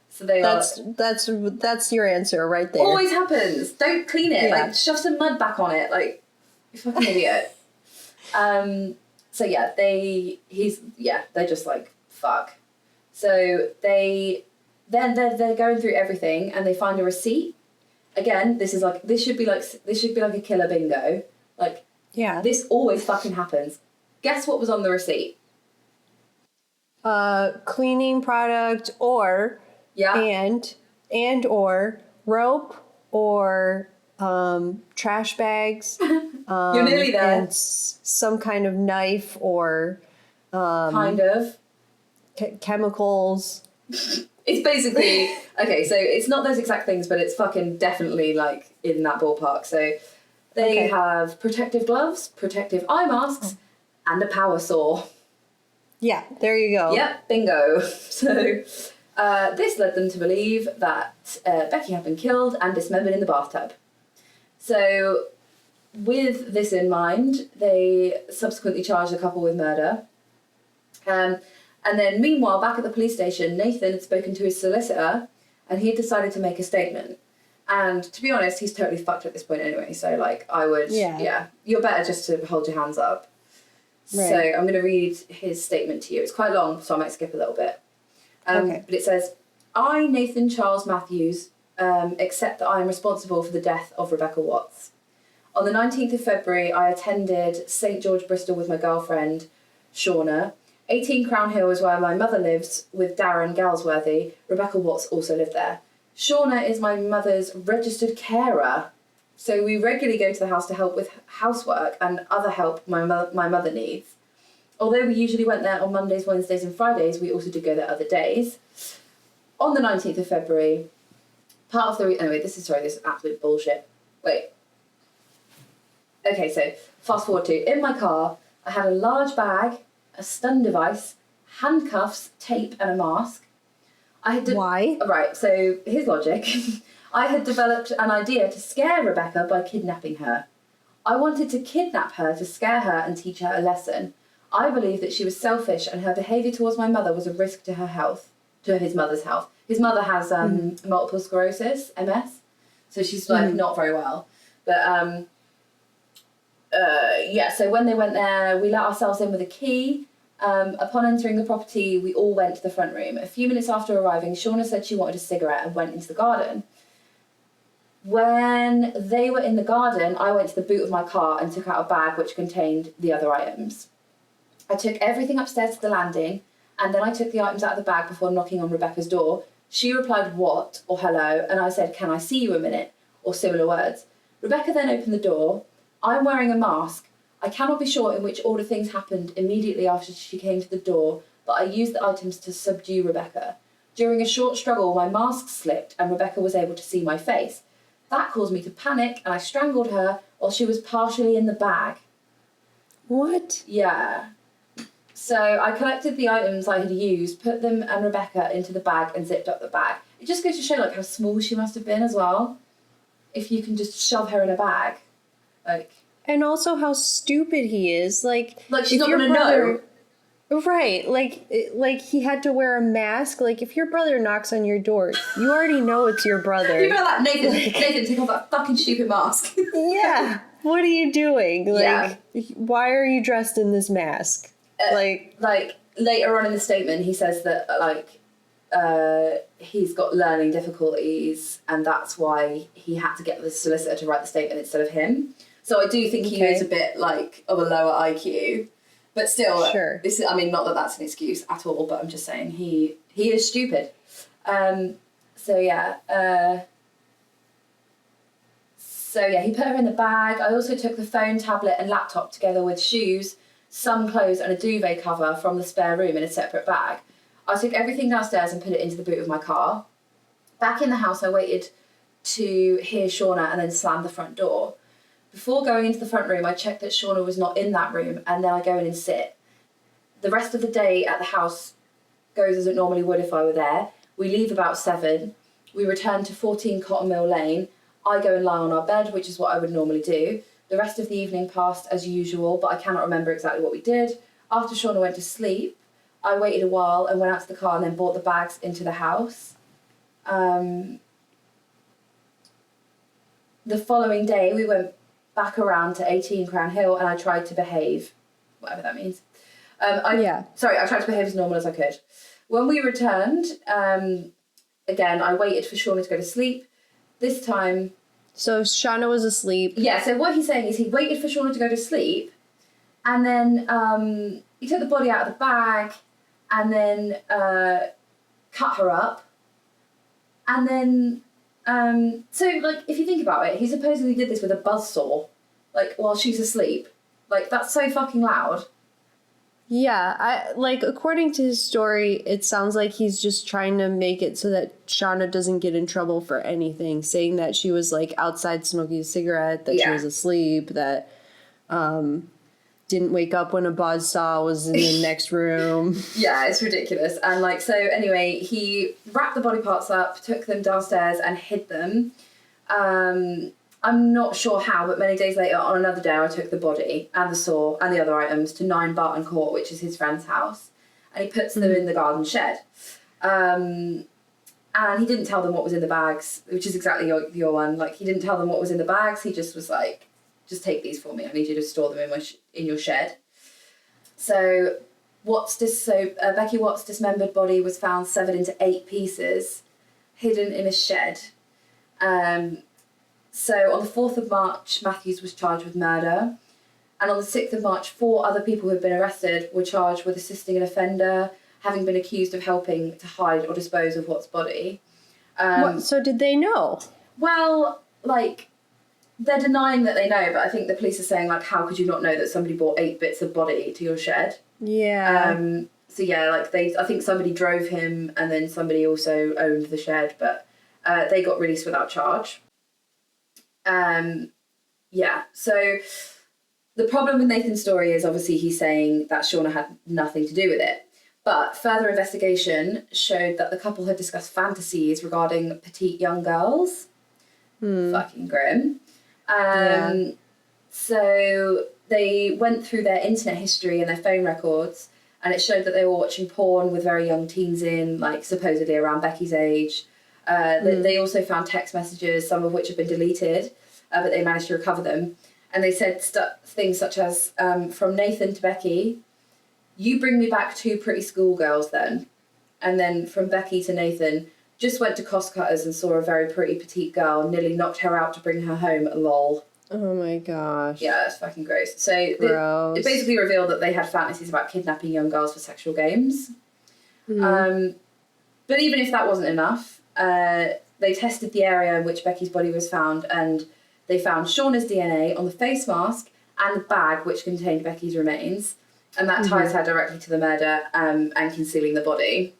So that's your answer right there. Always happens. Don't clean it. Yeah. Like shove some mud back on it. Like you fucking idiot. So yeah, they're just like fuck. So they're going through everything and they find a receipt. Again, this should be like a killer bingo. Like this always fucking happens. Guess what was on the receipt? Cleaning product or or rope or trash bags. You're nearly there. And some kind of knife or kind of chemicals. It's basically okay. So it's not those exact things, but it's fucking definitely like in that ballpark. So they have protective gloves, protective eye masks, and a power saw. Yeah, there you go. Yep, bingo. So this led them to believe that Becky had been killed and dismembered in the bathtub. So with this in mind, they subsequently charged the couple with murder. And then meanwhile, back at the police station, Nathan had spoken to his solicitor and he had decided to make a statement. And to be honest, he's totally fucked at this point anyway. So like I would, you're better just to hold your hands up. Right. So I'm going to read his statement to you. It's quite long, so I might skip a little bit. But it says, I, Nathan Charles Matthews, accept that I am responsible for the death of Rebecca Watts. On the 19th of February, I attended St. George, Bristol with my girlfriend, Shauna. 18 Crown Hill is where my mother lives with Darren Galsworthy. Rebecca Watts also lived there. Shauna is my mother's registered carer. So we regularly go to the house to help with housework and other help my mother needs. Although we usually went there on Mondays, Wednesdays and Fridays, we also did go there other days. On the 19th of February, this is absolute bullshit. Wait. Okay, so fast forward to, in my car, I had a large bag, a stun device, handcuffs, tape and a mask. Why? Right, so here's logic. I had developed an idea to scare Rebecca by kidnapping her. I wanted to kidnap her to scare her and teach her a lesson. I believed that she was selfish and her behaviour towards my mother was a risk to her health, to his mother's health. His mother has multiple sclerosis, MS, so she's like not very well. But so when they went there, we let ourselves in with a key. Upon entering the property, we all went to the front room. A few minutes after arriving, Shauna said she wanted a cigarette and went into the garden. When they were in the garden, I went to the boot of my car and took out a bag which contained the other items. I took everything upstairs to the landing, and then I took the items out of the bag before knocking on Rebecca's door. She replied, what, or hello, and I said, can I see you a minute, or similar words. Rebecca then opened the door. I'm wearing a mask. I cannot be sure in which order things happened immediately after she came to the door, but I used the items to subdue Rebecca. During a short struggle, my mask slipped and Rebecca was able to see my face. That caused me to panic and I strangled her while she was partially in the bag. What? Yeah. So I collected the items I had used, put them and Rebecca into the bag and zipped up the bag. It just goes to show like how small she must have been as well. If you can just shove her in a bag. And also how stupid he is. Like she's not gonna know. Right, like he had to wear a mask. Like if your brother knocks on your door, you already know it's your brother. You'd be like, Nathan, take off that fucking stupid mask. Yeah, what are you doing? Like, why are you dressed in this mask? Like later on in the statement, he says that he's got learning difficulties, and that's why he had to get the solicitor to write the statement instead of him. So I do think he is a bit like of a lower IQ. But still, sure. Not that that's an excuse at all, but I'm just saying he is stupid. So he put her in the bag. I also took the phone, tablet and laptop together with shoes, some clothes and a duvet cover from the spare room in a separate bag. I took everything downstairs and put it into the boot of my car. Back in the house, I waited to hear Shauna and then slammed the front door. Before going into the front room, I checked that Shauna was not in that room, and then I go in and sit. The rest of the day at the house goes as it normally would if I were there. We leave about 7. We return to 14 Cotton Mill Lane. I go and lie on our bed, which is what I would normally do. The rest of the evening passed as usual, but I cannot remember exactly what we did. After Shauna went to sleep, I waited a while and went out to the car and then brought the bags into the house. The following day, we went back around to 18 Crown Hill and I tried to behave, whatever that means. I tried to behave as normal as I could. When we returned, again, I waited for Shauna to go to sleep. This time... So Shauna was asleep. Yeah, so what he's saying is he waited for Shauna to go to sleep and then he took the body out of the bag and then cut her up and then... so, if you think about it, he supposedly did this with a buzzsaw, while she's asleep. That's so fucking loud. Yeah, according to his story, it sounds like he's just trying to make it so that Shauna doesn't get in trouble for anything, saying that she was, outside smoking a cigarette, that she was asleep, that, didn't wake up when a buzzsaw was in the next room. Yeah, it's ridiculous. And so anyway, he wrapped the body parts up, took them downstairs and hid them. I'm not sure how, but many days later, on another day, I took the body and the saw and the other items to 9 Barton Court, which is his friend's house, and he puts them in the garden shed. And he didn't tell them what was in the bags, which is exactly your one. He didn't tell them what was in the bags. He just was like, just take these for me. I need you to store them in your shed. So Becky Watts' dismembered body was found severed into 8 pieces, hidden in a shed. So on the 4th of March, Matthews was charged with murder. And on the 6th of March, 4 other people who had been arrested were charged with assisting an offender, having been accused of helping to hide or dispose of Watts' body. So did they know? Well, they're denying that they know, but I think the police are saying, how could you not know that somebody brought 8 bits of body to your shed? Yeah. I think somebody drove him and then somebody also owned the shed, but they got released without charge. So the problem with Nathan's story is obviously he's saying that Shauna had nothing to do with it. But further investigation showed that the couple had discussed fantasies regarding petite young girls. Fucking grim. So they went through their internet history and their phone records, and it showed that they were watching porn with very young teens in, supposedly around Becky's age. They also found text messages, some of which have been deleted, but they managed to recover them. And they said things such as, from Nathan to Becky, you bring me back 2 pretty schoolgirls then. And then from Becky to Nathan, just went to Cost Cutters and saw a very pretty petite girl, nearly knocked her out to bring her home, lol. Oh my gosh. Yeah, it's fucking gross. So it basically revealed that they had fantasies about kidnapping young girls for sexual games. But even if that wasn't enough, they tested the area in which Becky's body was found, and they found Shauna's DNA on the face mask and the bag which contained Becky's remains, and that ties her directly to the murder and concealing the body.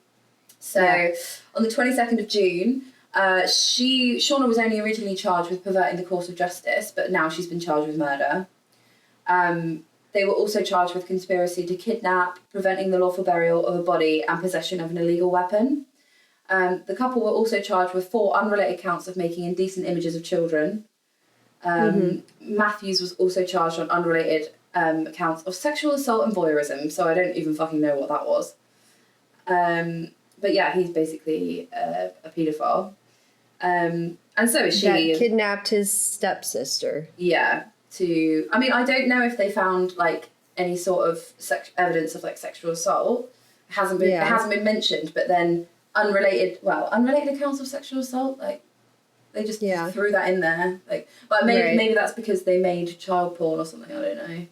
So on the 22nd of June, Shauna was only originally charged with perverting the course of justice, but now she's been charged with murder. They were also charged with conspiracy to kidnap, preventing the lawful burial of a body, and possession of an illegal weapon. The couple were also charged with 4 unrelated counts of making indecent images of children. Matthews was also charged on unrelated counts of sexual assault and voyeurism, so I don't even fucking know what that was. But yeah, he's basically a paedophile. And so is she. That kidnapped his stepsister. Yeah. I don't know if they found like any sort of evidence of like sexual assault. It hasn't been mentioned, but then unrelated accounts of sexual assault, like they just threw that in there. Like, but maybe that's because they made child porn or something. I don't know.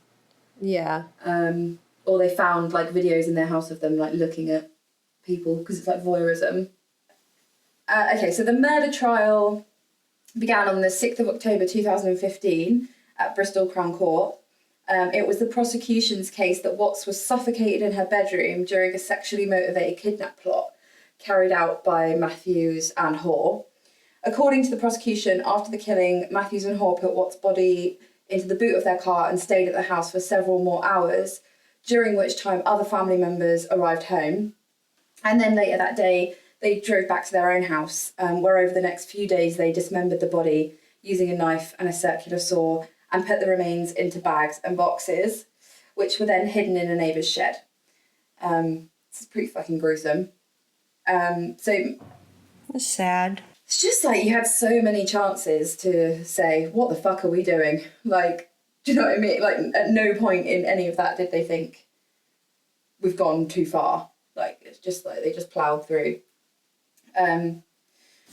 Yeah. Or they found like videos in their house of them like looking at people because it's like voyeurism. Okay, so the murder trial began on the 6th of October 2015 at Bristol Crown Court. It was the prosecution's case that Watts was suffocated in her bedroom during a sexually motivated kidnap plot carried out by Matthews and Hoare. According to the prosecution, after the killing, Matthews and Hoare put Watts' body into the boot of their car and stayed at the house for several more hours, during which time other family members arrived home. And then later that day, they drove back to their own house, where over the next few days they dismembered the body using a knife and a circular saw and put the remains into bags and boxes, which were then hidden in a neighbour's shed. It's pretty fucking gruesome. So That's sad. it's just like you had so many chances to say, what the fuck are we doing? Like, do you know what I mean? Like, at no point in any of that did they think we've gone too far. Like, it's just like they just ploughed through.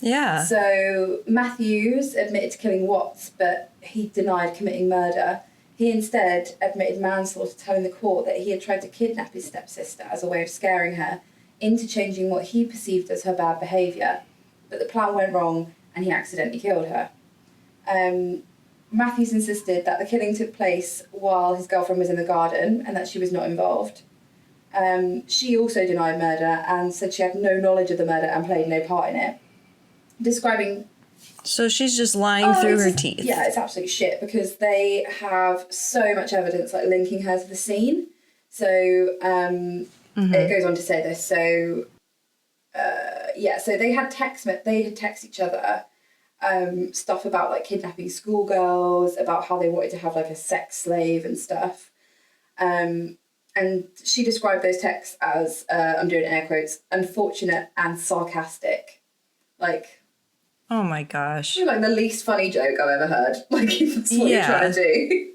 Yeah. So Matthews admitted to killing Watts, but he denied committing murder. He instead admitted manslaughter, telling the court that he had tried to kidnap his stepsister as a way of scaring her into changing what he perceived as her bad behaviour. But the plan went wrong and he accidentally killed her. Matthews insisted that the killing took place while his girlfriend was in the garden and that she was not involved. She also denied murder and said she had no knowledge of the murder and played no part in it. Describing... So she's just lying through her teeth. Yeah, it's absolute shit because they have so much evidence like linking her to the scene. So it goes on to say this. So so they had text each other stuff about like kidnapping schoolgirls, about how they wanted to have like a sex slave and stuff. And she described those texts as, I'm doing air quotes, unfortunate and sarcastic. Like, oh my gosh. like the least funny joke I've ever heard. Like, that's what you're trying to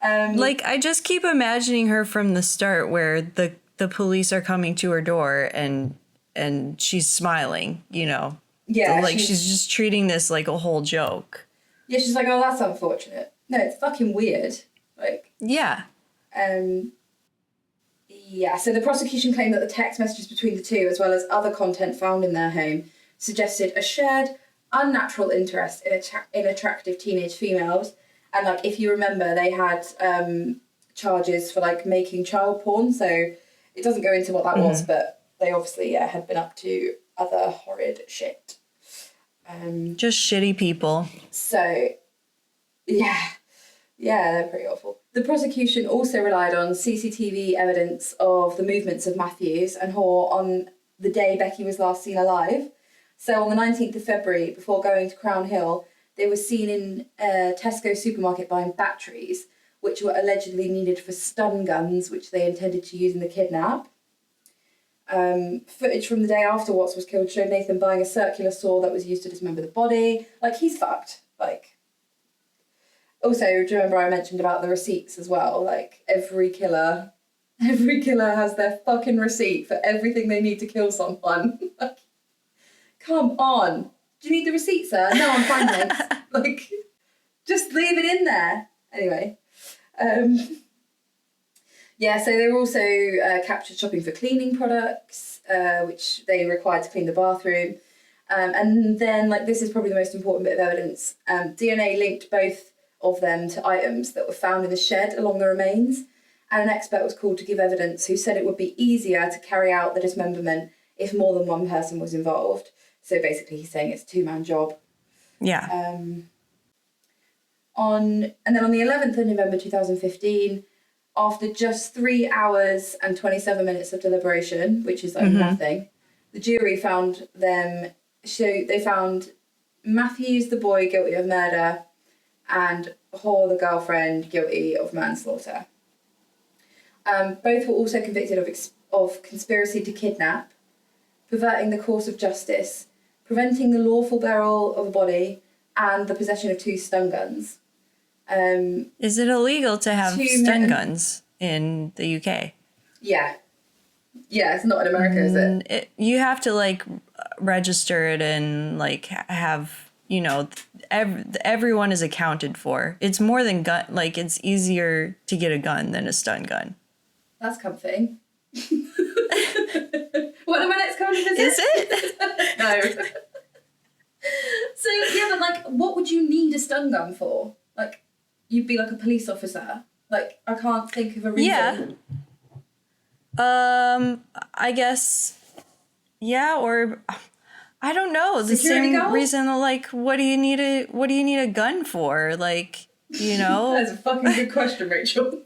do. Like, I just keep imagining her from the start where the police are coming to her door and she's smiling, you know. Yeah. Like, she's just treating this like a whole joke. Yeah, she's like, oh, that's unfortunate. No, it's fucking weird. Like... Yeah. Yeah, so the prosecution claimed that the text messages between the two, as well as other content found in their home, suggested a shared, unnatural interest in attractive teenage females. And, like, if you remember, they had charges for, like, making child porn, so it doesn't go into what that was, but they obviously, had been up to other horrid shit. Just shitty people. So, yeah, they're pretty awful. The prosecution also relied on CCTV evidence of the movements of Matthews and Hoare on the day Becky was last seen alive. So on the 19th of February, before going to Crown Hill, they were seen in a Tesco supermarket buying batteries, which were allegedly needed for stun guns, which they intended to use in the kidnap. Footage from the day after Watts was killed showed Nathan buying a circular saw that was used to dismember the body. Like, he's fucked. Like... Also, do you remember I mentioned about the receipts as well? Like, every killer has their fucking receipt for everything they need to kill someone. Like, come on. Do you need the receipt, sir? No, I'm fine, thanks. Like, just leave it in there. Anyway. So they were also captured shopping for cleaning products, which they required to clean the bathroom. And then, like, this is probably the most important bit of evidence. DNA linked both of them to items that were found in the shed along the remains. And an expert was called to give evidence who said it would be easier to carry out the dismemberment if more than one person was involved. So basically he's saying it's a two-man job. Yeah. And then on the 11th of November 2015, after just 3 hours and 27 minutes of deliberation, which is like nothing, the jury found they found Matthews, the boy, guilty of murder, and Hall, the girlfriend, guilty of manslaughter. Both were also convicted of conspiracy to kidnap, perverting the course of justice, preventing the lawful burial of a body, and the possession of 2 stun guns. Is it illegal to have stun guns in the UK? Yeah. Yeah, it's not in America, is it? You have to, like, register it and, like, have, you know, everyone is accounted for. It's more than gun. Like, it's easier to get a gun than a stun gun. That's comfy. What am I next coming to visit? Is it? No. So, yeah, but, like, what would you need a stun gun for? Like, you'd be, like, a police officer. Like, I can't think of a reason. Yeah. I guess, yeah, or I don't know. The Security same guard? reason, like, what do you need a gun for? Like, you know? That's a fucking good question, Rachel.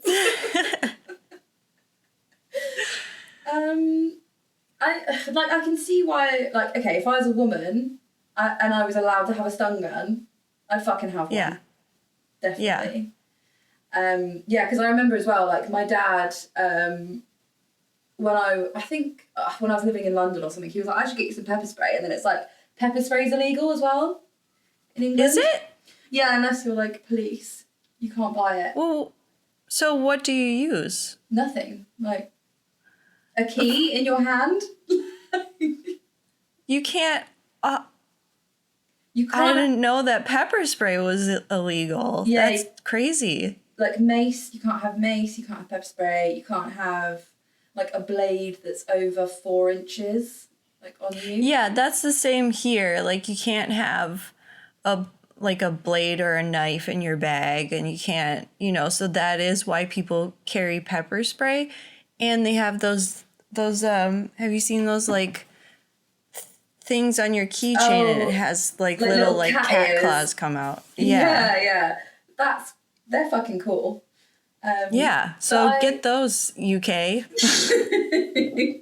I can see why, like, okay, if I was a woman and I was allowed to have a stun gun, I'd fucking have one. Yeah. Definitely. Yeah, because I remember as well, like, my dad, when I was living in London or something, he was like, I should get you some pepper spray. And then it's like, pepper spray's illegal as well in England. Is it? Yeah, unless you're, like, police. You can't buy it. Well, so what do you use? Nothing. Like, a key in your hand. You can't. You I can't. didn't know that pepper spray was illegal. Yeah. That's crazy. Like, mace, you can't have mace, you can't have pepper spray, you can't have, like, a blade that's over 4 inches, like, on you. Yeah, that's the same here. Like, you can't have a blade or a knife in your bag, and you can't, you know, so that is why people carry pepper spray. And they have those have you seen those, like, things on your keychain, and it has, like little like cat claws come out. Yeah. They're fucking cool. Yeah, so get those, UK.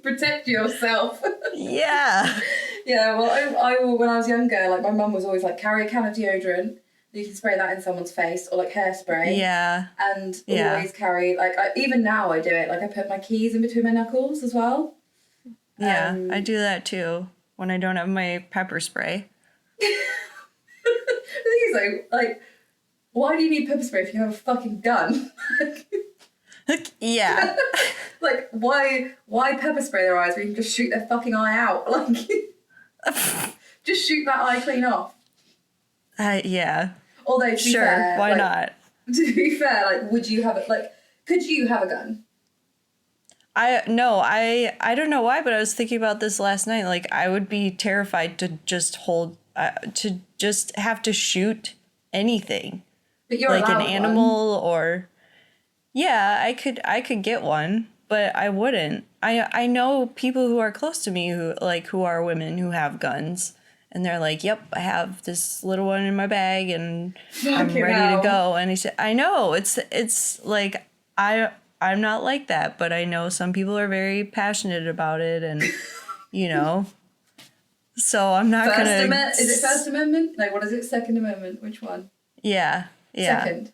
Protect yourself. Yeah. Yeah, well, I when I was younger, like, my mum was always like, carry a can of deodorant. You can spray that in someone's face, or, like, hairspray. Yeah. And always carry, like, even now I do it. Like, I put my keys in between my knuckles as well. Yeah, I do that too when I don't have my pepper spray. The thing is, like, why do you need pepper spray if you have a fucking gun? Yeah. Like, why pepper spray their eyes when you can just shoot their fucking eye out? Like, just shoot that eye clean off. Yeah. Although, to be Sure, fair, why like, not? To be fair, like, would you have it? Like, could you have a gun? I don't know why, but I was thinking about this last night. Like, I would be terrified to just to just have to shoot anything. But you're like an allowed animal one. or, yeah, I could get one, but I wouldn't. I know people who are close to me who are women who have guns, and they're like, yep, I have this little one in my bag and I'm ready to go. And he said, I know it's like, I'm not like that, but I know some people are very passionate about it, and, you know, so I'm not Is gonna. it First Amendment? No, what is it? Second Amendment? Which one? Yeah. Second.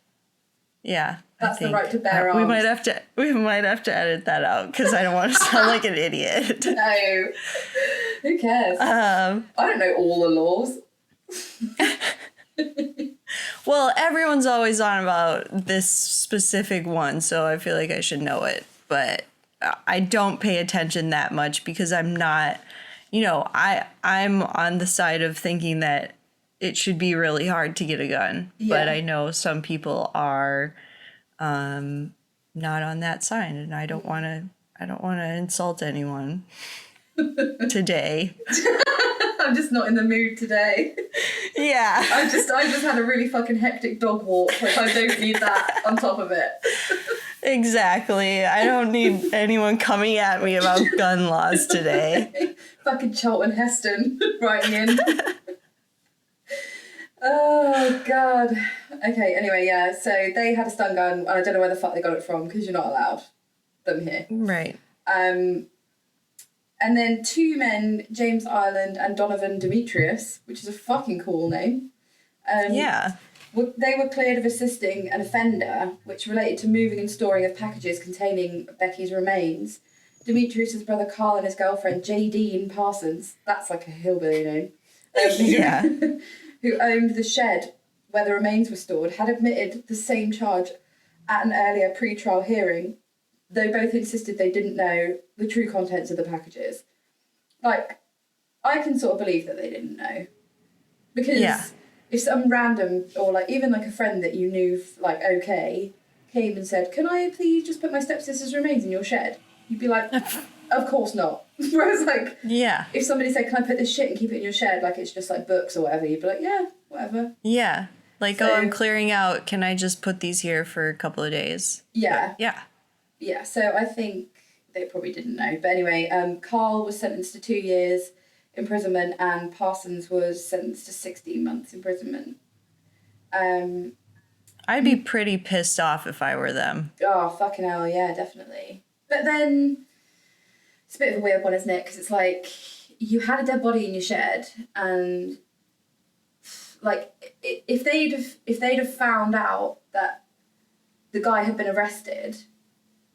Yeah. That's the right to bear arms. We might have to edit that out because I don't want to sound like an idiot. No. Who cares? I don't know all the laws. Well, everyone's always on about this specific one, so I feel like I should know it. But I don't pay attention that much because I'm not, you know, I'm on the side of thinking that it should be really hard to get a gun. Yeah. But I know some people are not on that side, and I don't want to insult anyone today. I I'm just not in the mood today. Yeah. I just had a really fucking hectic dog walk. Like, I don't need that on top of it. Exactly. I don't need anyone coming at me about gun laws today. Fucking Charlton Heston writing in. Oh, God. Okay, anyway, yeah. So they had a stun gun, and I don't know where the fuck they got it from, because you're not allowed them here. Right. And then two men, James Ireland and Donovan Demetrius, which is a fucking cool name. Yeah. They were cleared of assisting an offender, which related to moving and storing of packages containing Becky's remains. Demetrius' brother Carl and his girlfriend J.D. Parsons, that's like a hillbilly name, Yeah. who owned the shed where the remains were stored, had admitted the same charge at an earlier pre-trial hearing, though both insisted they didn't know the true contents of the packages. Like, I can sort of believe that they didn't know. Because if some random, or like even like a friend that you knew, like, okay, came and said, can I please just put my stepsister's remains in your shed? You'd be like, of course not. Whereas like, if somebody said, can I put this shit and keep it in your shed, like it's just like books or whatever, you'd be like, yeah, whatever. Yeah. Like, so, I'm clearing out. Can I just put these here for a couple of days? Yeah. Yeah. Yeah, so I think they probably didn't know. But anyway, Carl was sentenced to 2 years imprisonment and Parsons was sentenced to 16 months imprisonment. I'd be pretty pissed off if I were them. Oh, fucking hell, yeah, definitely. But then, it's a bit of a weird one, isn't it? Because it's like, you had a dead body in your shed and, like, if they'd have found out that the guy had been arrested...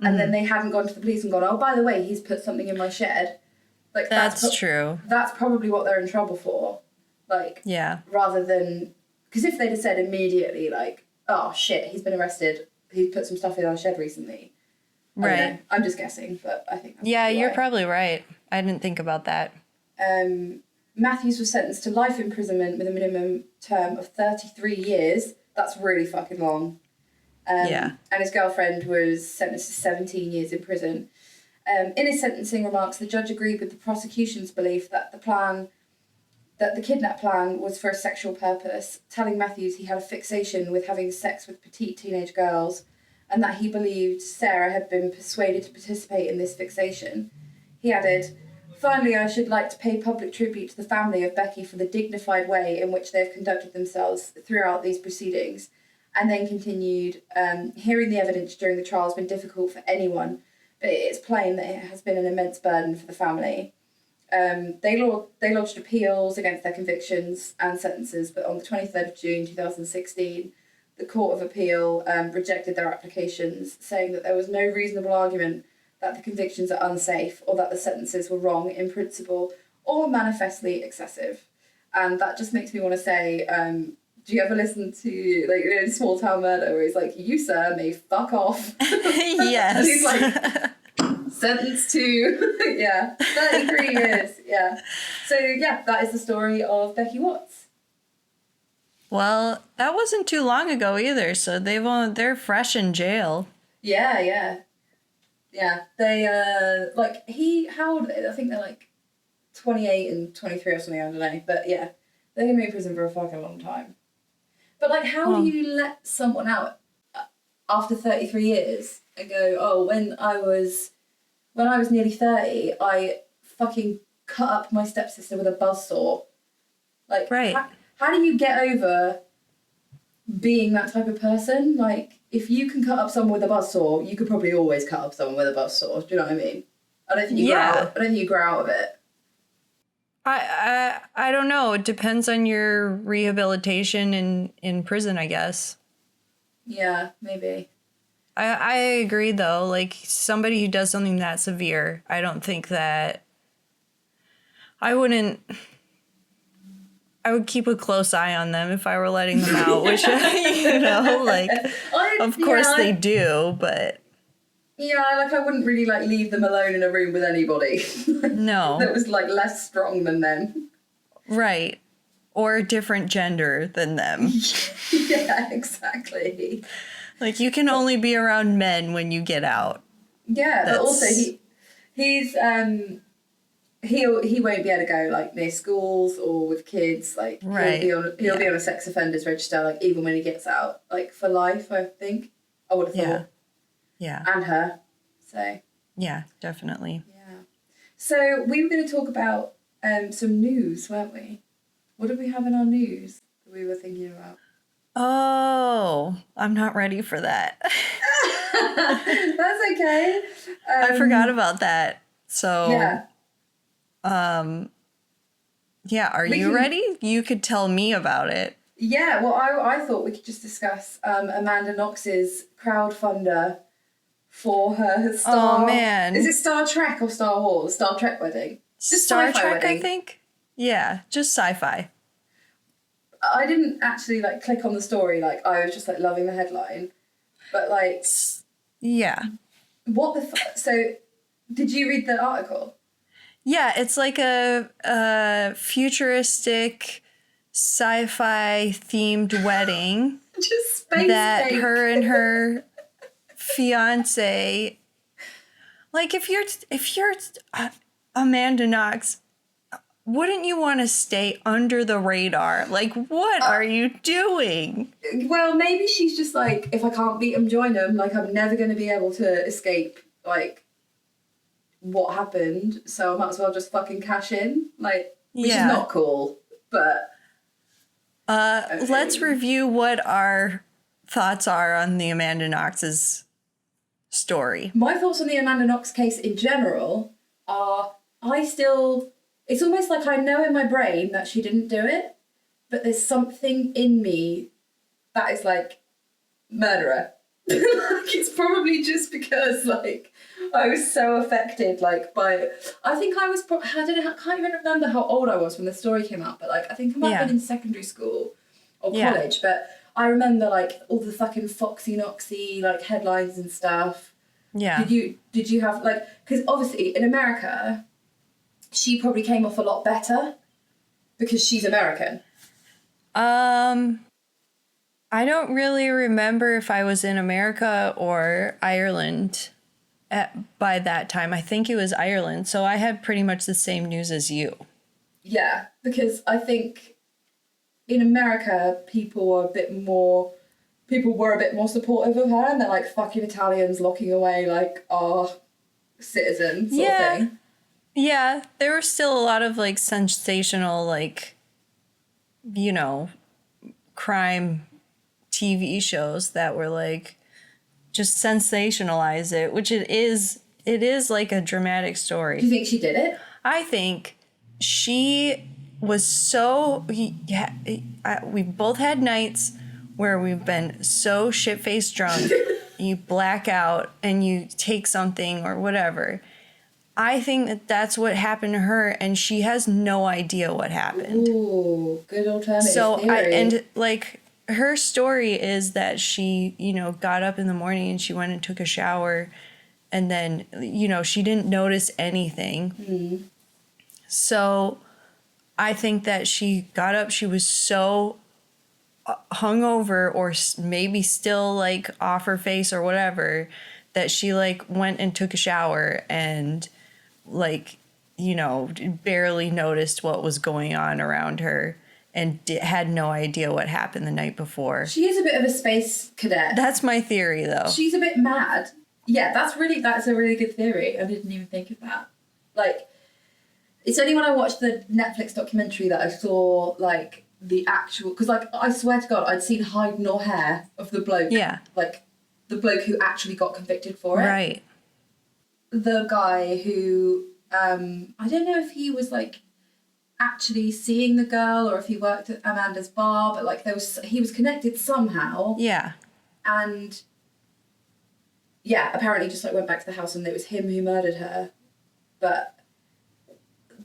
and then they hadn't gone to the police and gone, oh, by the way, he's put something in my shed. Like that's true. That's probably what they're in trouble for. Like, yeah. Rather than, because if they'd have said immediately, like, oh shit, he's been arrested, he's put some stuff in our shed recently. Right. I'm just guessing, but I think that's you're probably right. I didn't think about that. Matthews was sentenced to life imprisonment with a minimum term of 33 years. That's really fucking long. And his girlfriend was sentenced to 17 years in prison. In his sentencing remarks, the judge agreed with the prosecution's belief that the kidnap plan was for a sexual purpose, telling Matthews he had a fixation with having sex with petite teenage girls, and that he believed Sarah had been persuaded to participate in this fixation. He added, "Finally, I should like to pay public tribute to the family of Becky for the dignified way in which they have conducted themselves throughout these proceedings." And then continued, hearing the evidence during the trial has been difficult for anyone, but it's plain that it has been an immense burden for the family. They lodged appeals against their convictions and sentences, but on the 23rd of June 2016, the Court of Appeal rejected their applications, saying that there was no reasonable argument that the convictions are unsafe or that the sentences were wrong in principle or manifestly excessive. And that just makes me want to say... do you ever listen to, like, in Small Town Murder, where he's like, you, sir, may fuck off? Yes. And he's like, sentenced to, 33 years, yeah. So, yeah, that is the story of Becky Watts. Well, that wasn't too long ago either, so they're fresh in jail. Yeah. They, how old are they? I think they're, like, 28 and 23 or something, I don't know. But, yeah, they're going to be in prison for a fucking long time. But, like, how do you let someone out after 33 years and go, oh, when I was nearly 30, I fucking cut up my stepsister with a buzzsaw? Like, right. How do you get over being that type of person? Like, if you can cut up someone with a buzzsaw, you could probably always cut up someone with a buzzsaw. Do you know what I mean? I don't think you grow out of it. I don't know. It depends on your rehabilitation in prison, I guess. Yeah, maybe. I agree, though. Like, somebody who does something that severe, I don't think that... I would keep a close eye on them if I were letting them out, which, of course they do, but... Yeah, like, I wouldn't really, like, leave them alone in a room with anybody. No. That was, like, less strong than them. Right. Or a different gender than them. Yeah, exactly. Like, you can only be around men when you get out. Yeah, but also, he won't be able to go like near schools or with kids. Like Right. he'll be on a sex offenders register, like even when he gets out, like for life. I think I would have thought. Yeah. And her. So. Yeah, definitely. Yeah. So we were going to talk about some news, weren't we? What did we have in our news that we were thinking about? Oh, I'm not ready for that. That's okay. I forgot about that. So, Yeah. yeah, are you ready? You could tell me about it. Yeah, well, I thought we could just discuss Amanda Knox's crowdfunder for her Star... Oh, man. Is it Star Trek or Star Wars? Star Trek wedding? Just Star sci-fi Trek, wedding. I think. Yeah, just sci-fi. I didn't actually, like, click on the story. Like, I was just, like, loving the headline. But, like... Yeah. What the fuck? So, did you read the article? Yeah, it's like a futuristic sci-fi themed wedding Just space that cake. her and her fiance, like if you're Amanda Knox, wouldn't you want to stay under the radar? Like, what are you doing? Well, maybe she's just like, if I can't beat them, join them. Like, I'm never going to be able to escape, like, what happened. So I might as well just fucking cash in. Like, which is not cool, but... Let's review what our thoughts are on the Amanda Knox's story. My thoughts on the Amanda Knox case in general are, it's almost like I know in my brain that she didn't do it, but there's something in me that is like, murderer. Like, it's probably just because, like, I was so affected, like, by... I think I was... I can't even remember how old I was when the story came out, but, like, I think I might have been in secondary school or college, but I remember, like, all the fucking Foxy Noxy, like, headlines and stuff. Yeah. Did you have, like... Because, obviously, in America, she probably came off a lot better because she's American. I don't really remember if I was in America or Ireland by that time. I think it was Ireland, so I had pretty much the same news as you. Yeah, because I think in America, people were a bit more supportive of her, and they're like, fucking Italians locking away, like, our citizens sort of thing. Yeah, there were still a lot of, like, sensational, like, you know, crime TV shows that were like just sensationalize it, which it is like a dramatic story. Do you think she did it? I think she was so we both had nights where we've been so shit-faced drunk, you black out and you take something or whatever. I think that that's what happened to her, and she has no idea what happened. Ooh, good alternative theory. Her story is that she, you know, got up in the morning and she went and took a shower, and then, you know, she didn't notice anything. Mm-hmm. So I think that she got up, she was so hungover or maybe still like off her face or whatever, that she like went and took a shower and like, you know, barely noticed what was going on around her. And had no idea what happened the night before. She is a bit of a space cadet. That's my theory, though. She's a bit mad. Yeah, that's a really good theory. I didn't even think of that. Like, it's only when I watched the Netflix documentary that I saw, like, the actual... Because, like, I swear to God, I'd seen hide nor hair of the bloke. Yeah. Like, the bloke who actually got convicted for it. Right. The guy who... I don't know if he was, like... actually seeing the girl or if he worked at Amanda's bar, but like he was connected somehow. Yeah. And yeah, apparently just like went back to the house and it was him who murdered her. But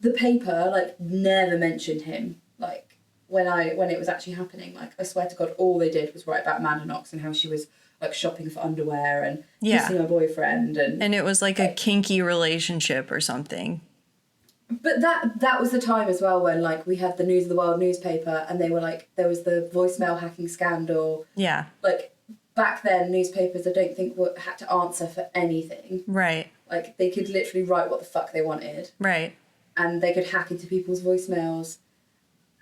the paper like never mentioned him. Like when it was actually happening, like I swear to God, all they did was write about Amanda Knox and how she was like shopping for underwear and kissing her boyfriend and it was like a kinky relationship or something. But that was the time as well when like we had the News of the World newspaper and they were like there was the voicemail hacking scandal. Yeah. Like back then newspapers I don't think had to answer for anything. Right. Like they could literally write what the fuck they wanted. Right. and they could hack into people's voicemails.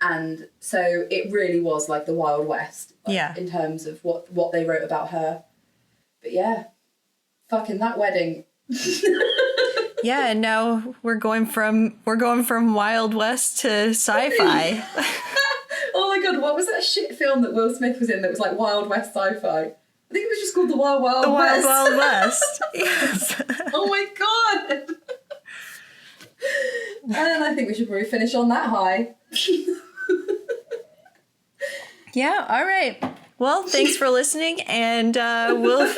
And so it really was like the Wild West, like, in terms of what they wrote about her. But yeah, fucking that wedding. Yeah, and now we're going from Wild West to sci-fi. Oh my god, what was that shit film that Will Smith was in that was like Wild West sci-fi? I think it was just called The Wild Wild West. The Wild Wild West. Yes. Oh my god. And I think we should probably finish on that high. Yeah, all right. Well, thanks for listening, and we'll...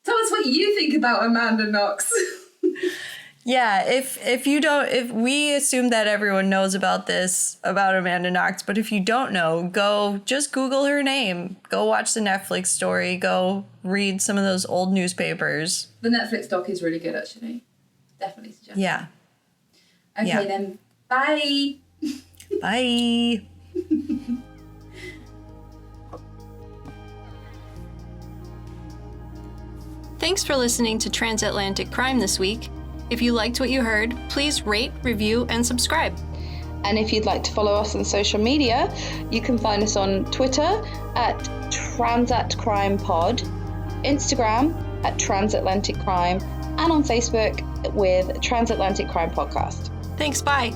Tell us what you think about Amanda Knox. Yeah, if we assume that everyone knows about Amanda Knox, but if you don't know, just Google her name. Go watch the Netflix story. Go read some of those old newspapers. The Netflix doc is really good, actually. Definitely suggest. Yeah. Okay, then. Bye. Bye. Thanks for listening to Transatlantic Crime this week. If you liked what you heard, please rate, review, and subscribe. And if you'd like to follow us on social media, you can find us on Twitter at TransatCrimePod, Instagram at Transatlantic Crime, and on Facebook with Transatlantic Crime Podcast. Thanks, bye.